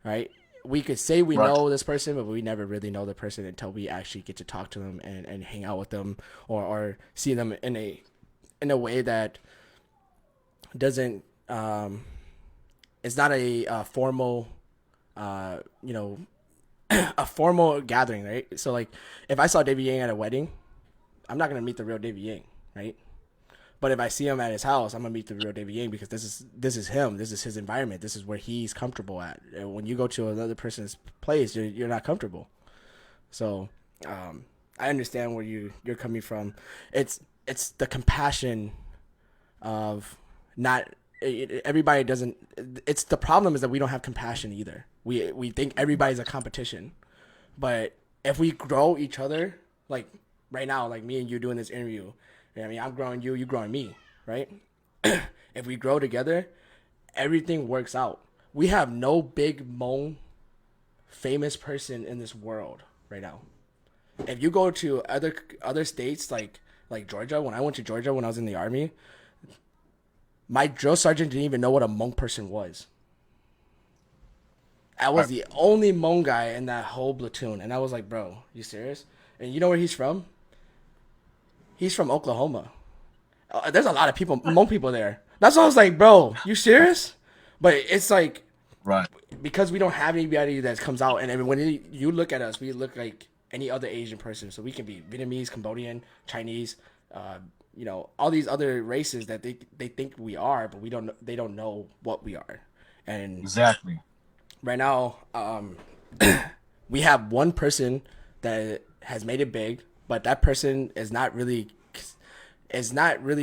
right? We could say we Right. know this person, but we never really know the person until we actually get to talk to them and hang out with them, or see them in a way that doesn't it's not a formal a formal gathering, right? So like if I saw David Yang at a wedding, I'm not gonna meet the real David Yang, right? But if I see him at his house, I'm gonna meet the real David Yang because this is him. This is his environment. This is where he's comfortable at. And when you go to another person's place, you're not comfortable. So I understand where you're coming from. It's the compassion of not everybody doesn't. It's the problem is that we don't have compassion either. We think everybody's a competition, but if we grow each other, like right now, like me and you doing this interview. I mean, I'm growing you, growing me, right? If we grow together, everything works out. We have no big Hmong famous person in this world right now. If you go to other states like Georgia, when I went to Georgia when I was in the army, my drill sergeant didn't even know what a Hmong person was. I was the only Hmong guy in that whole platoon, and I was like, bro, you serious? And you know where he's from? He's from Oklahoma. There's a lot of people, Hmong people there. That's why I was like, bro, you serious? But it's like Right. because we don't have anybody that comes out, and when you look at us, we look like any other Asian person. So we can be Vietnamese, Cambodian, Chinese, all these other races that they think we are, but they don't know what we are. And Exactly. right now, we have one person that has made it big, but that person is not really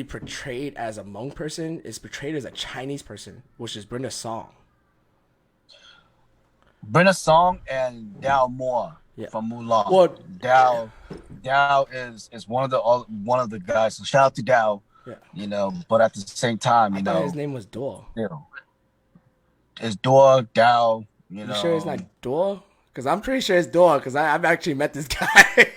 portrayed as a Hmong person. It's portrayed as a Chinese person, which is Brenda Song. Brenda Song and Dao Moore from Mulan. Well, Dao is one of the guys. So shout out to Dao. Yeah. But at the same time, I thought his name was Dor. It's Dor, Dao. You sure it's not Dor? Because I'm pretty sure it's Dor. Because I've actually met this guy.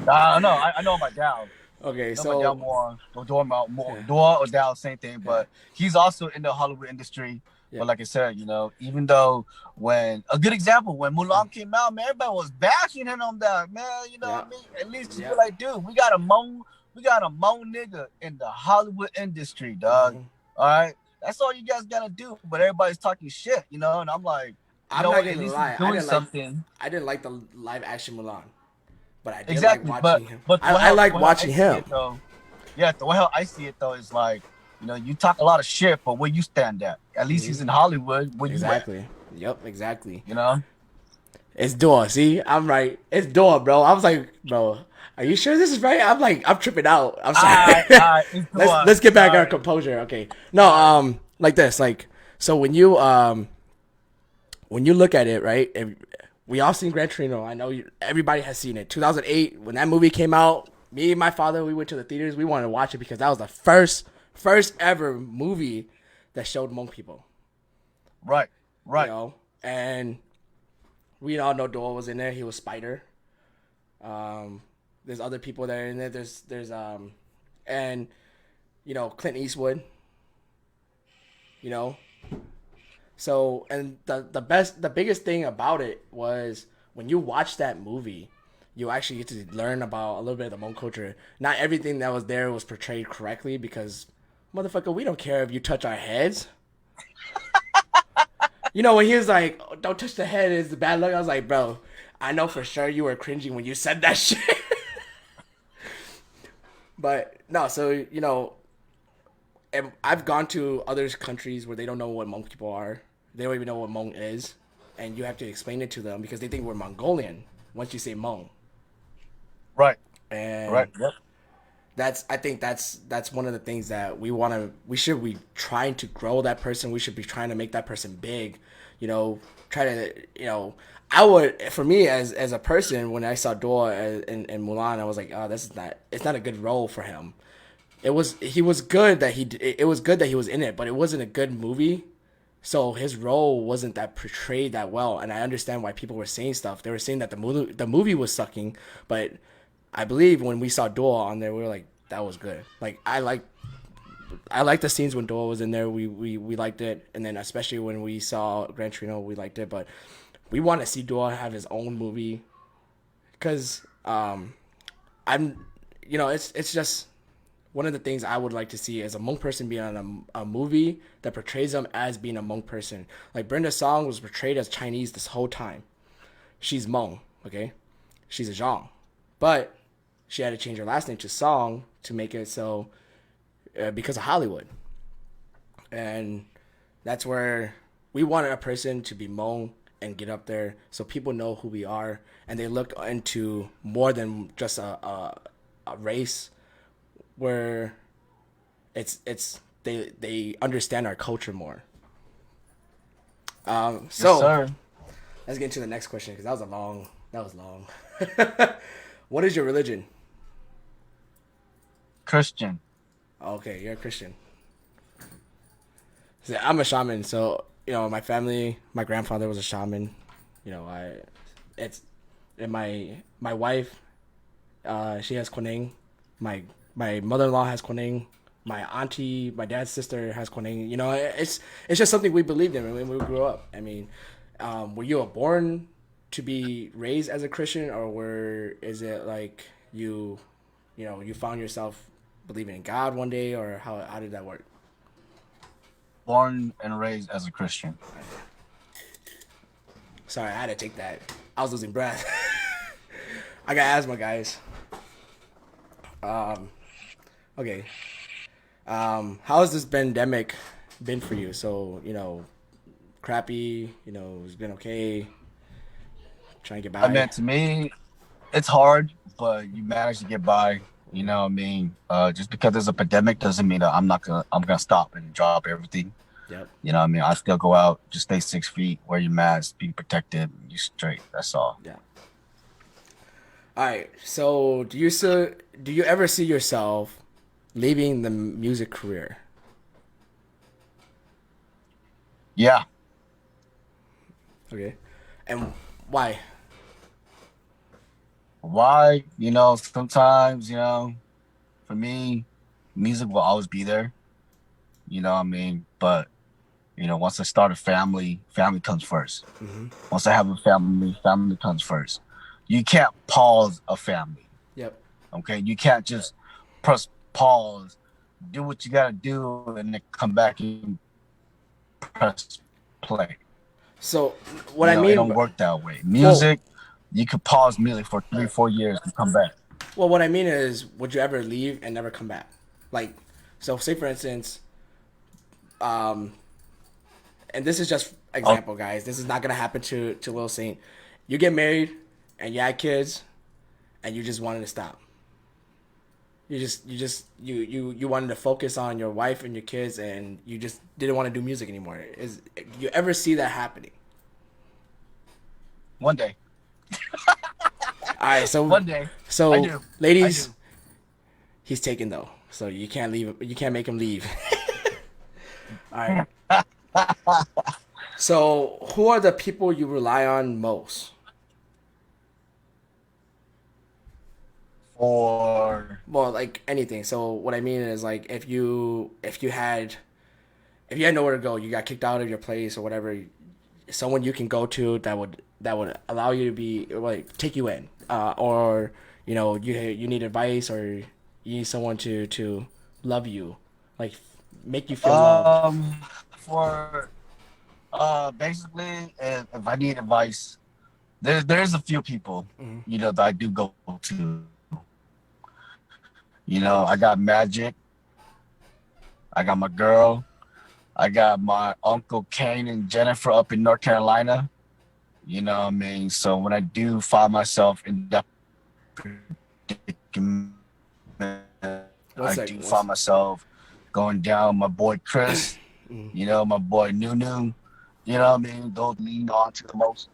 I know about Dao. Okay, so Dao Moore, Dor or Dao, same thing. But he's also in the Hollywood industry. Yeah. But like I said, even though when Mulan came out, man, everybody was bashing him on that, man. What I mean? At least you're like, dude, we got a Hmong nigga in the Hollywood industry, dog. Mm-hmm. All right, that's all you guys gotta do. But everybody's talking shit, and I'm like, I'm not gonna lie, I didn't like the live action Mulan, but I did like watching him. But I like watching him. The way how I see it though is like, you talk a lot of shit, but where you stand at? At least he's in Hollywood. Where exactly. You at? Yep, exactly. It's Dor. See, I'm right. It's Dor, bro. I was like, bro, are you sure this is right? I'm tripping out. I'm sorry. All right, let's get back our composure. Okay. No, like this, so when you look at it, right? We all seen Gran Torino. I know everybody has seen it. 2008, when that movie came out, me and my father, we went to the theaters. We wanted to watch it because that was the first ever movie that showed Hmong people. Right. And we all know Dor was in there. He was Spider. There's other people that are in there. There's and Clint Eastwood. So, and the biggest thing about it was when you watch that movie, you actually get to learn about a little bit of the Hmong culture. Not everything that was there was portrayed correctly because, motherfucker, we don't care if you touch our heads. When he was like, oh, don't touch the head, it's bad luck. I was like, bro, I know for sure you were cringing when you said that shit. But, no, so, and I've gone to other countries where they don't know what Hmong people are. They don't even know what Hmong is. And you have to explain it to them because they think we're Mongolian once you say Hmong. Right. And right. Yep. I think that's one of the things that we should be trying to grow that person. We should be trying to make that person big, I would, for me as a person, when I saw Dor in Mulan, I was like, oh, it's not a good role for him. It was good that it was good that he was in it, but it wasn't a good movie. So his role wasn't that portrayed that well. And I understand why people were saying stuff. They were saying that the movie was sucking, but I believe when we saw Dor on there, we were like, that was good. Like I liked the scenes when Dor was in there. We liked it, and then especially when we saw Gran Torino, we liked it. But we want to see Dor have his own movie, because it's just one of the things I would like to see is a Hmong person being on a movie that portrays them as being a Hmong person. Like Brenda Song was portrayed as Chinese this whole time. She's Hmong, okay? She's a Zhang, but she had to change her last name to Song to make it so because of Hollywood. And that's where we wanted a person to be Hmong and get up there so people know who we are and they look into more than just a race, where they understand our culture more. So yes, sir. Let's get into the next question because that was long. What is your religion? Christian. Okay, you're a Christian. See, I'm a shaman, so my family, my grandfather was a shaman. My wife, she has Kuning. My mother-in-law has Kuning. My auntie, my dad's sister has Kuning. It's just something we believed in when we grew up. I mean, were you born to be raised as a Christian, or is it like you you found yourself believing in God one day, or how did that work? Born and raised as a Christian. Sorry, I had to take that. I was losing breath. I got asthma, guys. Okay. How has this pandemic been for you? So, crappy, it's been okay. Trying to get I by. mean, to me, it's hard, but you manage to get by. You know what I mean? Just because there's a pandemic doesn't mean that I'm gonna stop and drop everything. Yep. You know what I mean? I still go out, just stay 6 feet, wear your mask, be protected, you straight. That's all. Yeah. All right. So, do you ever see yourself leaving the music career? Yeah. Okay. And why? Why? Sometimes, for me, music will always be there. You know what I mean? But, once I start a family, family comes 1st. Once I have a family, family comes first. You can't pause a family. Yep. Okay? You can't just press pause, do what you gotta do, and then come back and press play. So, what I It mean, don't work that way. Music, you could pause music for 3-4 years and come back. well, what I mean is, would you ever leave and never come back? Like, so say for instance, and this is just example, guys. This is not gonna happen to Lil Saint. You get married and you had kids, and you just wanted to stop. You wanted to focus on your wife and your kids, and you just didn't want to do music anymore. Do you ever see that happening? One day. All right, so One day. So, I do. ladies, I do. he's taken though, so you can't leave. You can't make him leave. All right. So, who are the people you rely on most? Or Well, like anything. So, what I mean is, like, if you had nowhere to go, you got kicked out of your place or whatever, someone you can go to that would allow you to be like take you in, or you need advice, or you need someone to love you, like make you feel loved. for basically, if I need advice, there's a few people that I do go to. I got Magic, I got my girl, I got my uncle Kane and Jennifer up in North Carolina. You know what I mean? So when I do find myself in that predicament, One I second. do find myself going down my boy Chris, my boy Nunu, you know what I mean? Those lean on to the most,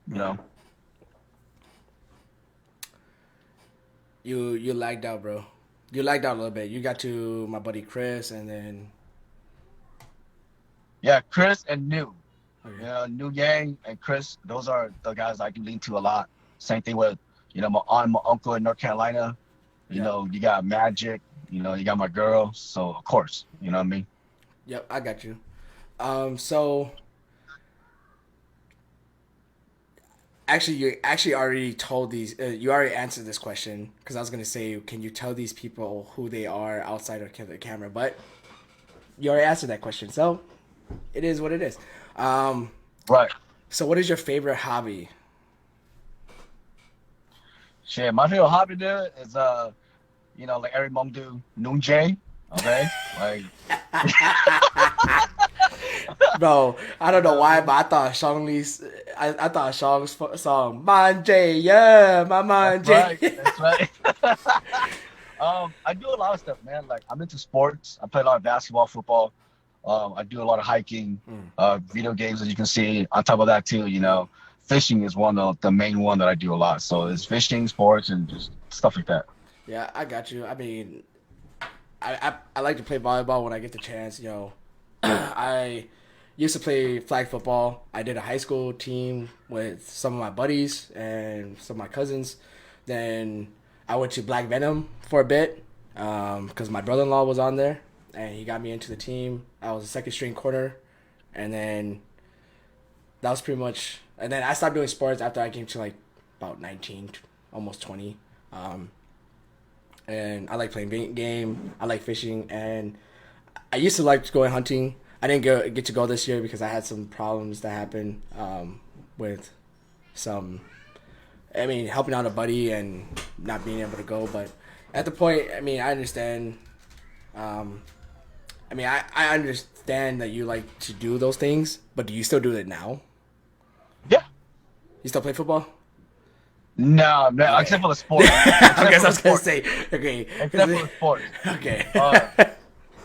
you know. You lagged out, bro. You lagged out a little bit. You got to my buddy Chris, and then Yeah, Chris and New. okay. New Yang and Chris, those are the guys I do lean to a lot. Same thing with, my aunt, my uncle in North Carolina. You got Magic, you got my girl. So, of course, you know what I mean? Yep, I got you. So actually, you actually already told these. You already answered this question because I was gonna say, can you tell these people who they are outside of the camera? But you already answered that question, so it is what it is. Right. So, what is your favorite hobby? Shit, my favorite hobby there is, like every mom do, Noon J. Okay? Like, Bro, I don't know why, but I thought I thought Sean's song, Man J, yeah, my Man J. that's right. I do a lot of stuff, man. Like, I'm into sports. I play a lot of basketball, football. I do a lot of hiking, video games, as you can see. On top of that, too, fishing is one of the main one that I do a lot. So it's fishing, sports, and just stuff like that. Yeah, I got you. I mean, I like to play volleyball when I get the chance. I used to play flag football. I did a high school team with some of my buddies and some of my cousins. Then I went to Black Venom for a bit because my brother-in-law was on there, and he got me into the team. I was a second string corner, and then that was pretty much. And then I stopped doing sports after I came to like about 19, almost 20. and I like playing game. I like fishing, and I used to like going hunting. I didn't get to go this year because I had some problems that happened with some. I mean, helping out a buddy and not being able to go. But at the point, I mean, I understand. I mean, I understand that you like to do those things, but do you still do it now? Yeah. You still play football? No, no, Okay. except for the sport. I guess I was gonna Sport. say okay. Except for the sport. Okay.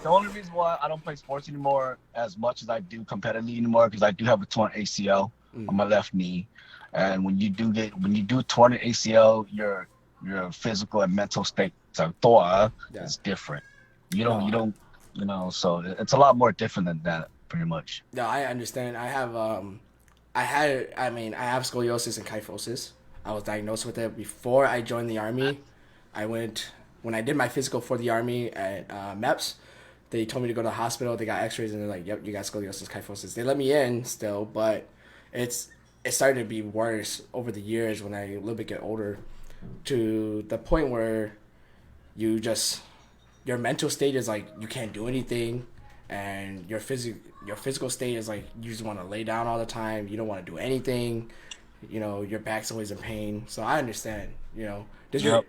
The only reason why I don't play sports anymore as much as I do competitively anymore because I do have a torn ACL on my left knee, and when you do torn ACL, your physical and mental state is different. You don't so it's a lot more different than that pretty much. No, I understand. I have I have scoliosis and kyphosis. I was diagnosed with it before I joined the army. When I did my physical for the army at MEPS. They told me to go to the hospital. They got X-rays and they're like, "Yep, you got scoliosis, kyphosis." They let me in still, but it started to be worse over the years when I a little bit get older, to the point where your mental state is like you can't do anything, and your physical state is like you just want to lay down all the time. You don't want to do anything. Your back's always in pain. So I understand. Yep.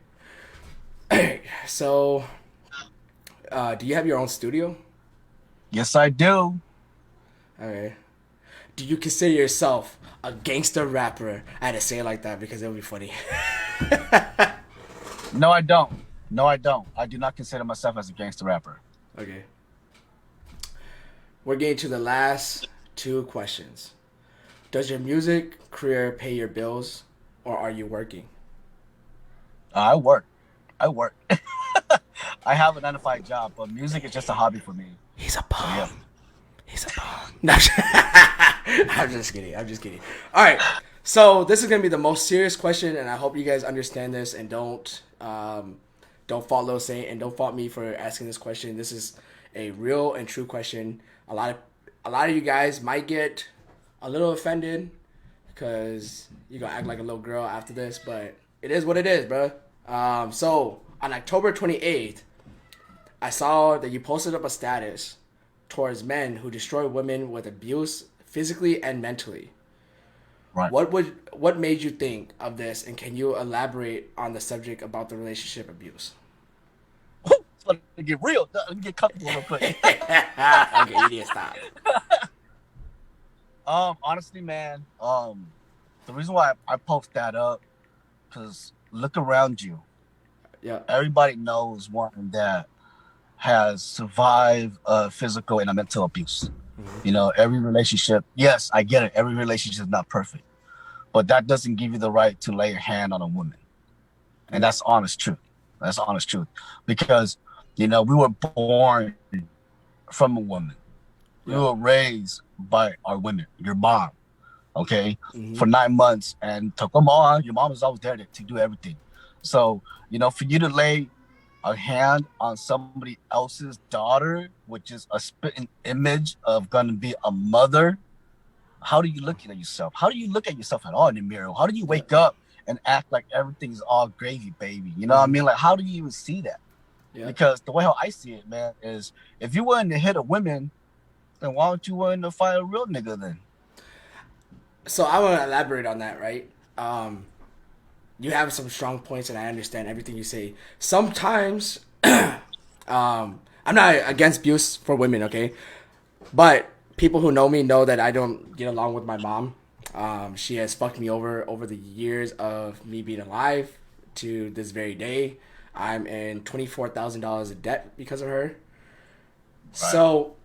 So. Do you have your own studio? Yes, I do. Okay. Do you consider yourself a gangster rapper? I had to say it like that because it would be funny. No, I don't. No, I don't. I do not consider myself as a gangster rapper. Okay. We're getting to the last two questions. Does your music career pay your bills, or are you working? I work. I have a 9-to-5 job, but music is just a hobby for me. He's a bum. Yeah. He's a bum. No, I'm just kidding. All right. So this is gonna be the most serious question, and I hope you guys understand this and don't fault Lil Saint and don't fault me for asking this question. This is a real and true question. A lot of you guys might get a little offended because you're gonna act like a little girl after this, but it is what it is, bro. So on October 28th, I saw that you posted up a status towards men who destroy women with abuse physically and mentally. Right. What made you think of this, and can you elaborate on the subject about the relationship abuse? It's going to get real. Let me get comfortable real quick. Okay, you need to stop. Honestly, man, the reason why I post that up, because look around you. Yeah. Everybody knows one that has survived physical and mental abuse. Mm-hmm. Every relationship, yes, I get it. Every relationship is not perfect, but that doesn't give you the right to lay your hand on a woman. And that's honest truth. Because, we were born from a woman. Yeah. We were raised by our women, your mom, okay, for 9 months. And your mom is always there to do everything. So, for you to lay a hand on somebody else's daughter, which is a spitting image of going to be a mother, how do you look at yourself? How do you look at yourself at all in the mirror? How do you wake up and act like everything's all gravy, baby? You know what I mean? Like, how do you even see that? Yeah. Because the way how I see it, man, is if you're willing to hit a woman, then why aren't you willing to fight a real nigga then? So I want to elaborate on that, right? You have some strong points, and I understand everything you say. Sometimes, I'm not against abuse for women, okay? But people who know me know that I don't get along with my mom. She has fucked me over the years of me being alive to this very day. I'm in $24,000 of debt because of her. Right. So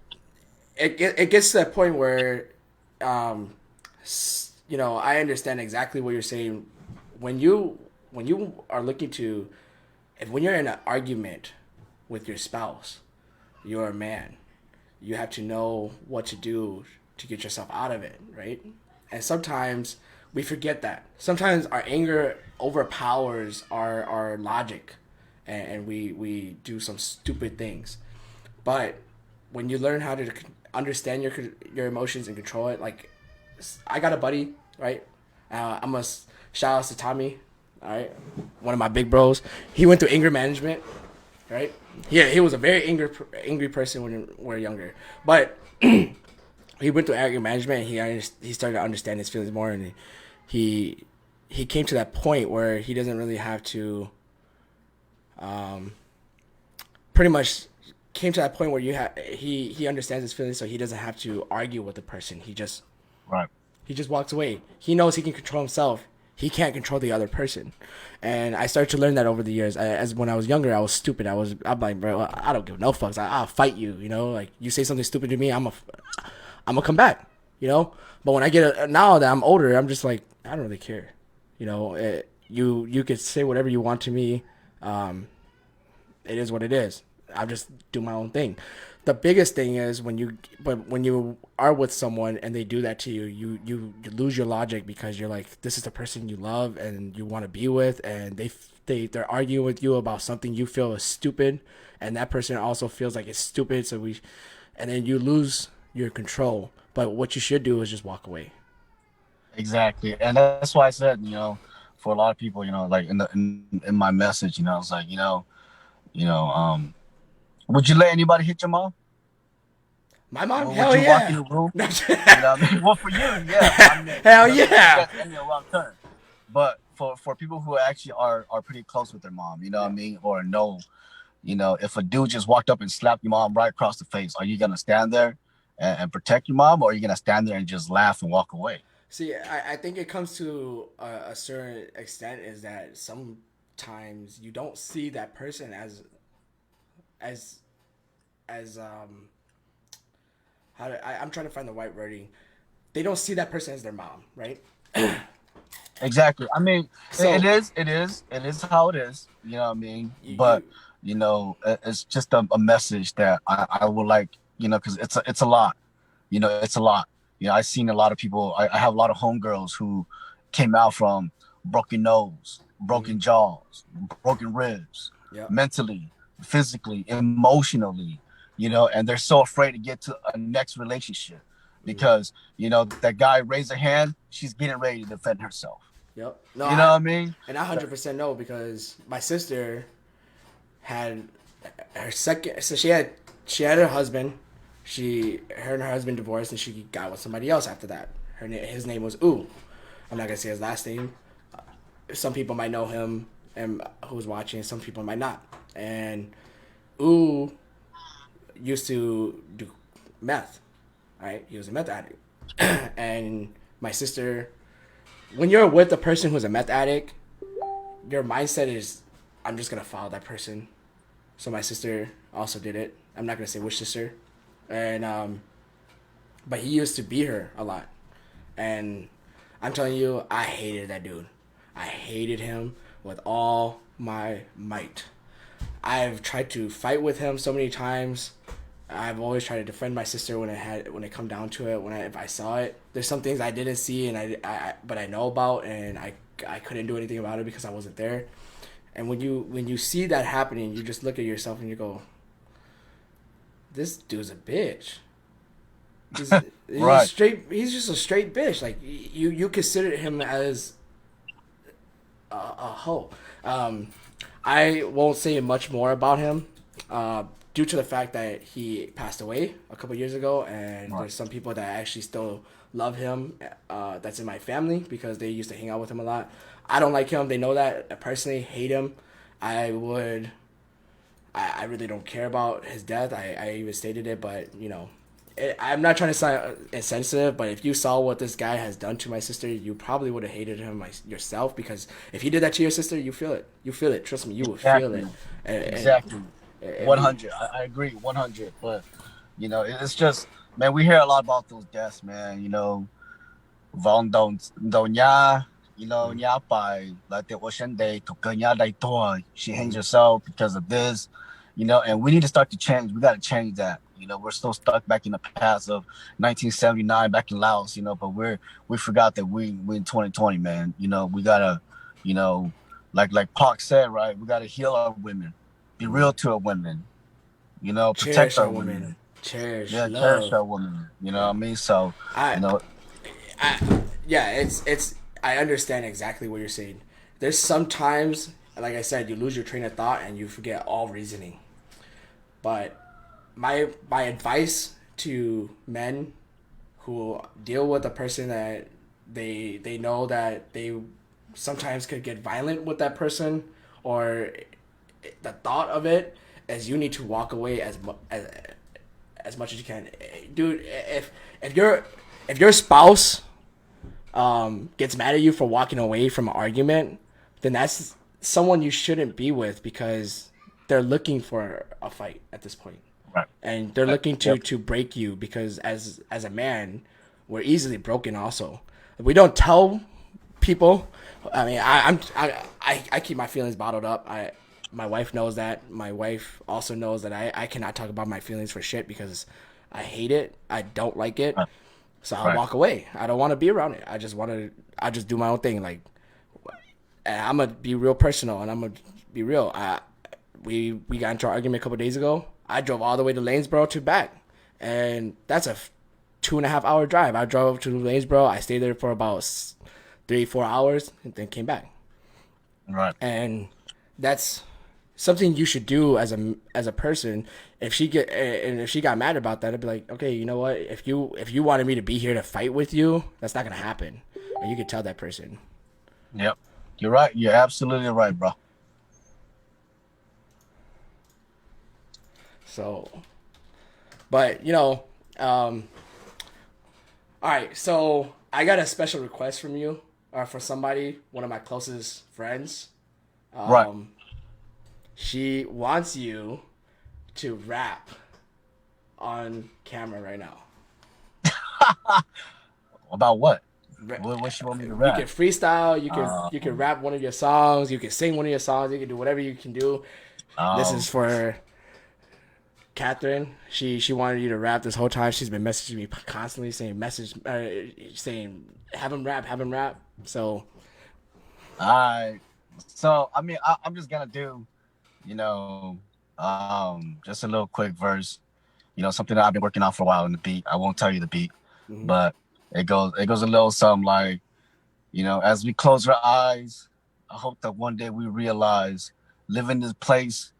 it gets to that point where, I understand exactly what you're saying. When you are looking to, when you're in an argument with your spouse, you're a man. You have to know what to do to get yourself out of it, right? And sometimes we forget that. Sometimes our anger overpowers our logic, and we do some stupid things. But when you learn how to understand your emotions and control it, like I got a buddy, right? I'm a shout out to Tommy. All right, one of my big bros. He went through anger management. Right? Yeah, he was a very angry person when we were younger, but he went through anger management. And he started to understand his feelings more, and he came to that point where he doesn't really have to. Pretty much came to that point where he understands his feelings, so he doesn't have to argue with the person. Right. He just walks away. He knows he can control himself. He can't control the other person. And I started to learn that over the years. As when I was younger, I was stupid. I'm like, bro, I don't give no fucks. I'll fight you. You know, like you say something stupid to me, I'm gonna come back. You know. But when I now that I'm older, I'm just like, I don't really care. You know, you could say whatever you want to me. It is what it is. I'll just do my own thing. The biggest thing is when you are with someone and they do that to you, you lose your logic because you're like, this is the person you love and you want to be with, and they're arguing with you about something you feel is stupid, and that person also feels like it's stupid. And then you lose your control. But what you should do is just walk away. Exactly, and that's why I said, for a lot of people, like in my message, it's like, would you let anybody hit your mom? My mom, Or hell would you yeah. walk in the room? You know what I mean? Well, for you, yeah. I mean, Hell yeah. That's in a wrong turn. But for people who actually are pretty close with their mom, you know what I mean, or know, if a dude just walked up and slapped your mom right across the face, are you gonna stand there and protect your mom, or are you gonna stand there and just laugh and walk away? See, I think it comes to a certain extent is that sometimes you don't see that person as I'm trying to find the right wording. They don't see that person as their mom, right? Exactly. I mean, So it is how it is. You know what I mean? But it's just a message that I would like, because it's a lot. It's a lot. I've seen a lot of people. I have a lot of homegirls who came out from broken nose, broken jaws, broken ribs, yeah. mentally, physically, emotionally, and they're so afraid to get to a next relationship because, that guy raised a hand, she's getting ready to defend herself. Yep. No, You know what I mean? And I 100% know because my sister had her second. So she had her husband. Her and her husband divorced, and she got with somebody else after that. His name was I'm not gonna say his last name. Some people might know him, and who's watching. Some people might not. And used to do meth. Right? He was a meth addict, and my sister. When you're with a person who's a meth addict, your mindset is, I'm just gonna follow that person. So my sister also did it. I'm not gonna say which sister, and but he used to beat her a lot, and I'm telling you, I hated that dude. I hated him with all my might. I've tried to fight with him so many times. I've always tried to defend my sister when it come down to it. If I saw it, there's some things I didn't see but I know about, and I couldn't do anything about it because I wasn't there. And when you see that happening, you just look at yourself and you go, "This dude's a bitch." He's Right. He's just a straight bitch. Like you consider him as a hoe. I won't say much more about him. Due to the fact that he passed away a couple years ago, and there's some people that actually still love him that's in my family because they used to hang out with him a lot. I don't like him. They know that. I personally hate him. I really don't care about his death. I even stated it, but I'm not trying to sound insensitive, but if you saw what this guy has done to my sister, you probably would have hated him yourself, because if he did that to your sister, you feel it. You feel it. Trust me, you will feel it. Exactly. 100. I agree. 100. But it's just, man, we hear a lot about those deaths, man. Vong don't ya, nya by like the ocean day to kanya day toy. She hangs herself because of this, and we need to start to change. We got to change that. We're still stuck back in the past of 1979 back in Laos, but we forgot that we in 2020, man. We gotta, like Park said, right? We gotta heal our women. Be real to our women, protect cherish our our women. women. Cherish Cherish love. our women. You know what I mean? So, I understand exactly what you're saying. there's sometimes, like I said, you lose your train of thought and you forget all reasoning. But my advice to men who deal with a person that they know that they sometimes could get violent with that person, or the thought of it, is you need to walk away as much as you can, dude. If your spouse gets mad at you for walking away from an argument, then that's someone you shouldn't be with, because they're looking for a fight at this point, Right. and they're looking to Yep. to break you, because as a man, we're easily broken. Also, we don't tell people. I mean, I keep my feelings bottled up. My wife knows that. My wife also knows that I cannot talk about my feelings for shit, because I hate it. I don't like it. Right. So I'll Right. walk away. I don't want to be around it. I just do my own thing. Like, and I'm gonna be real personal, and I'm gonna be real. We got into an argument a couple days ago. I drove all the way to Lanesboro to back, and that's a 2.5 hour drive. I drove to Lanesboro. I stayed there for about 3-4 hours, and then came back. Right. And that's something you should do as a person. If she got mad about that, I'd be like, okay, you know what? If you wanted me to be here to fight with you, that's not gonna happen. And you could tell that person. Yep. You're right. You're absolutely right, bro. So, but all right. So I got a special request from you, for somebody, one of my closest friends. Right. She wants you to rap on camera right now. About what? Ra- What she want me to You rap? can freestyle. You can rap one of your songs. You can sing one of your songs. You can do whatever you can do. This is for Catherine. She wanted you to rap this whole time. She's been messaging me constantly, saying have him rap. So Alright. So I mean, I'm just gonna do, just a little quick verse. Something that I've been working on for a while in the beat. I won't tell you the beat, but it goes a little something like, as we close our eyes, I hope that one day we realize living this place,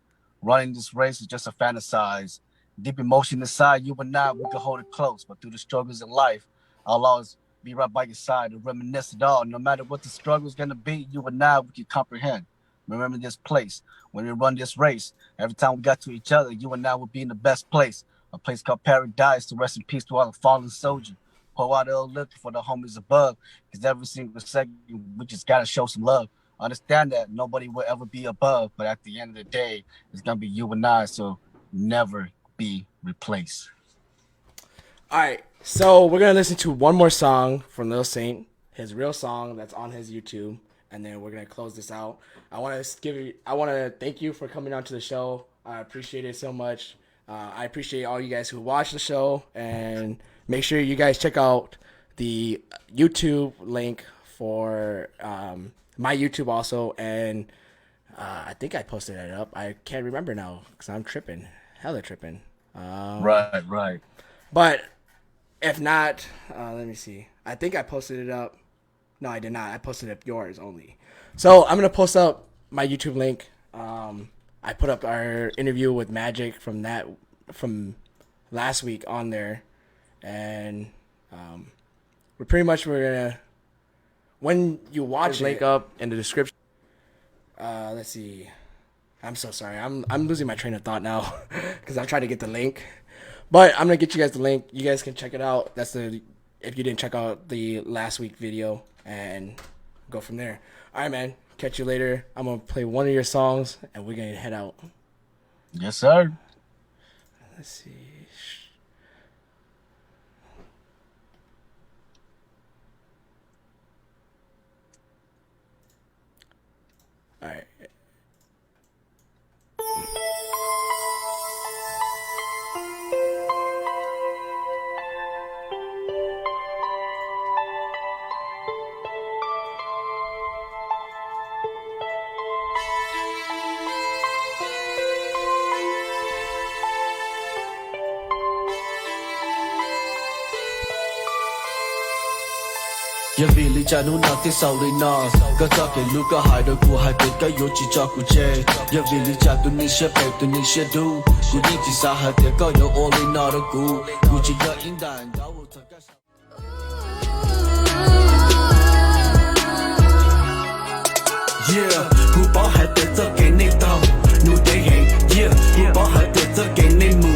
running this race is just a fantasize. Deep emotion inside, you and I, we can hold it close. But through the struggles in life, I'll always be right by your side and reminisce it all. No matter what the struggle's gonna be, you and I, we can comprehend. Remember this place. When we run this race, every time we got to each other, you and I will be in the best place. A place called paradise, to rest in peace to all the fallen soldiers. Pour out a liquor for the homies above. Because every single second, we just gotta show some love. Understand that nobody will ever be above, but at the end of the day, it's gonna be you and I, so never be replaced. all right. So we're gonna listen to one more song from Lil Saint, his real song that's on his YouTube, and then we're gonna close this out. I want to thank you for coming on to the show. I appreciate it so much. I appreciate all you guys who watch the show, and make sure you guys check out the YouTube link for my YouTube also, and I think I posted it up. I can't remember now because I'm tripping, hella tripping. Right. But if not, let me see. I think I posted it up. No, I did not. I posted up yours only. So I'm gonna post up my YouTube link. I put up our interview with Magic from last week on there, and we're gonna, when you watch link up in the description. Let's see. I'm so sorry. I'm losing my train of thought now because I'm trying to get the link. But I'm gonna get you guys the link. You guys can check it out. If you didn't check out the last week video, and go from there. All right, man. Catch you later. I'm gonna play one of your songs, and we're gonna head out. Yes, sir. Let's see. All right. 也为了家奴那的手里拿，个早给路个海的古海的个有几照顾着，也为了家都那些陪都那些度，古一起杀海的个有我里拿的古，估计个应当要我才干啥。Yeah， 古堡海的这给你刀，努得黑。Yeah， 古堡海的这给你木，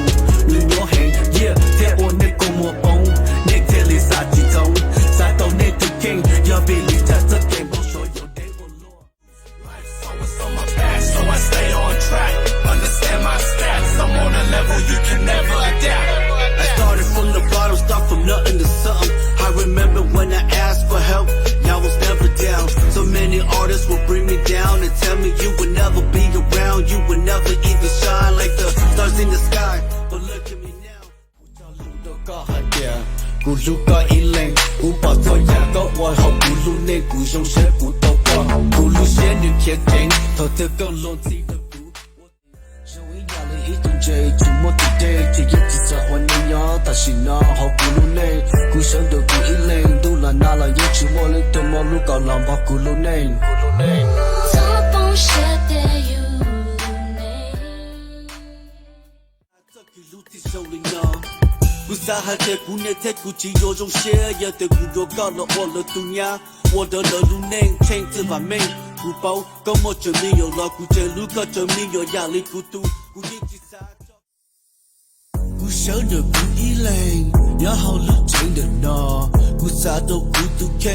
努牛黑。Yeah， 在我那个莫崩，那这里杀几种，杀到那都劲，要为了家这给我所有的我落。Life's always on my back, so I stay on track. Understand my stats, I'm on a level you can never adapt. I started from the bottom, start from nothing to something. I remember when I asked for help, y'all was never down. So many artists will bring me down and tell me you would never be around, you would never even shine like the stars in the sky. But look at me now. 古路个一零，古堡做一个我好古路内古用是古都个，古路仙女天顶，头头更long记的古。社会压力一种接，触摸的地，这一直在换你呀，但是那好古路内，古生的古一零，都来拿了一直摸了的摸路高浪把古路内，古路内。Top on shit that you name. 这个路的手里呢。古撒海的古内在古迹有种血液的古肉高了我了度娘，我的了路内牵制把命，古堡跟我证明有了古这路个证明有压力孤独，古一起撒。古生的古一零，然后路程的呢，古撒都孤独看。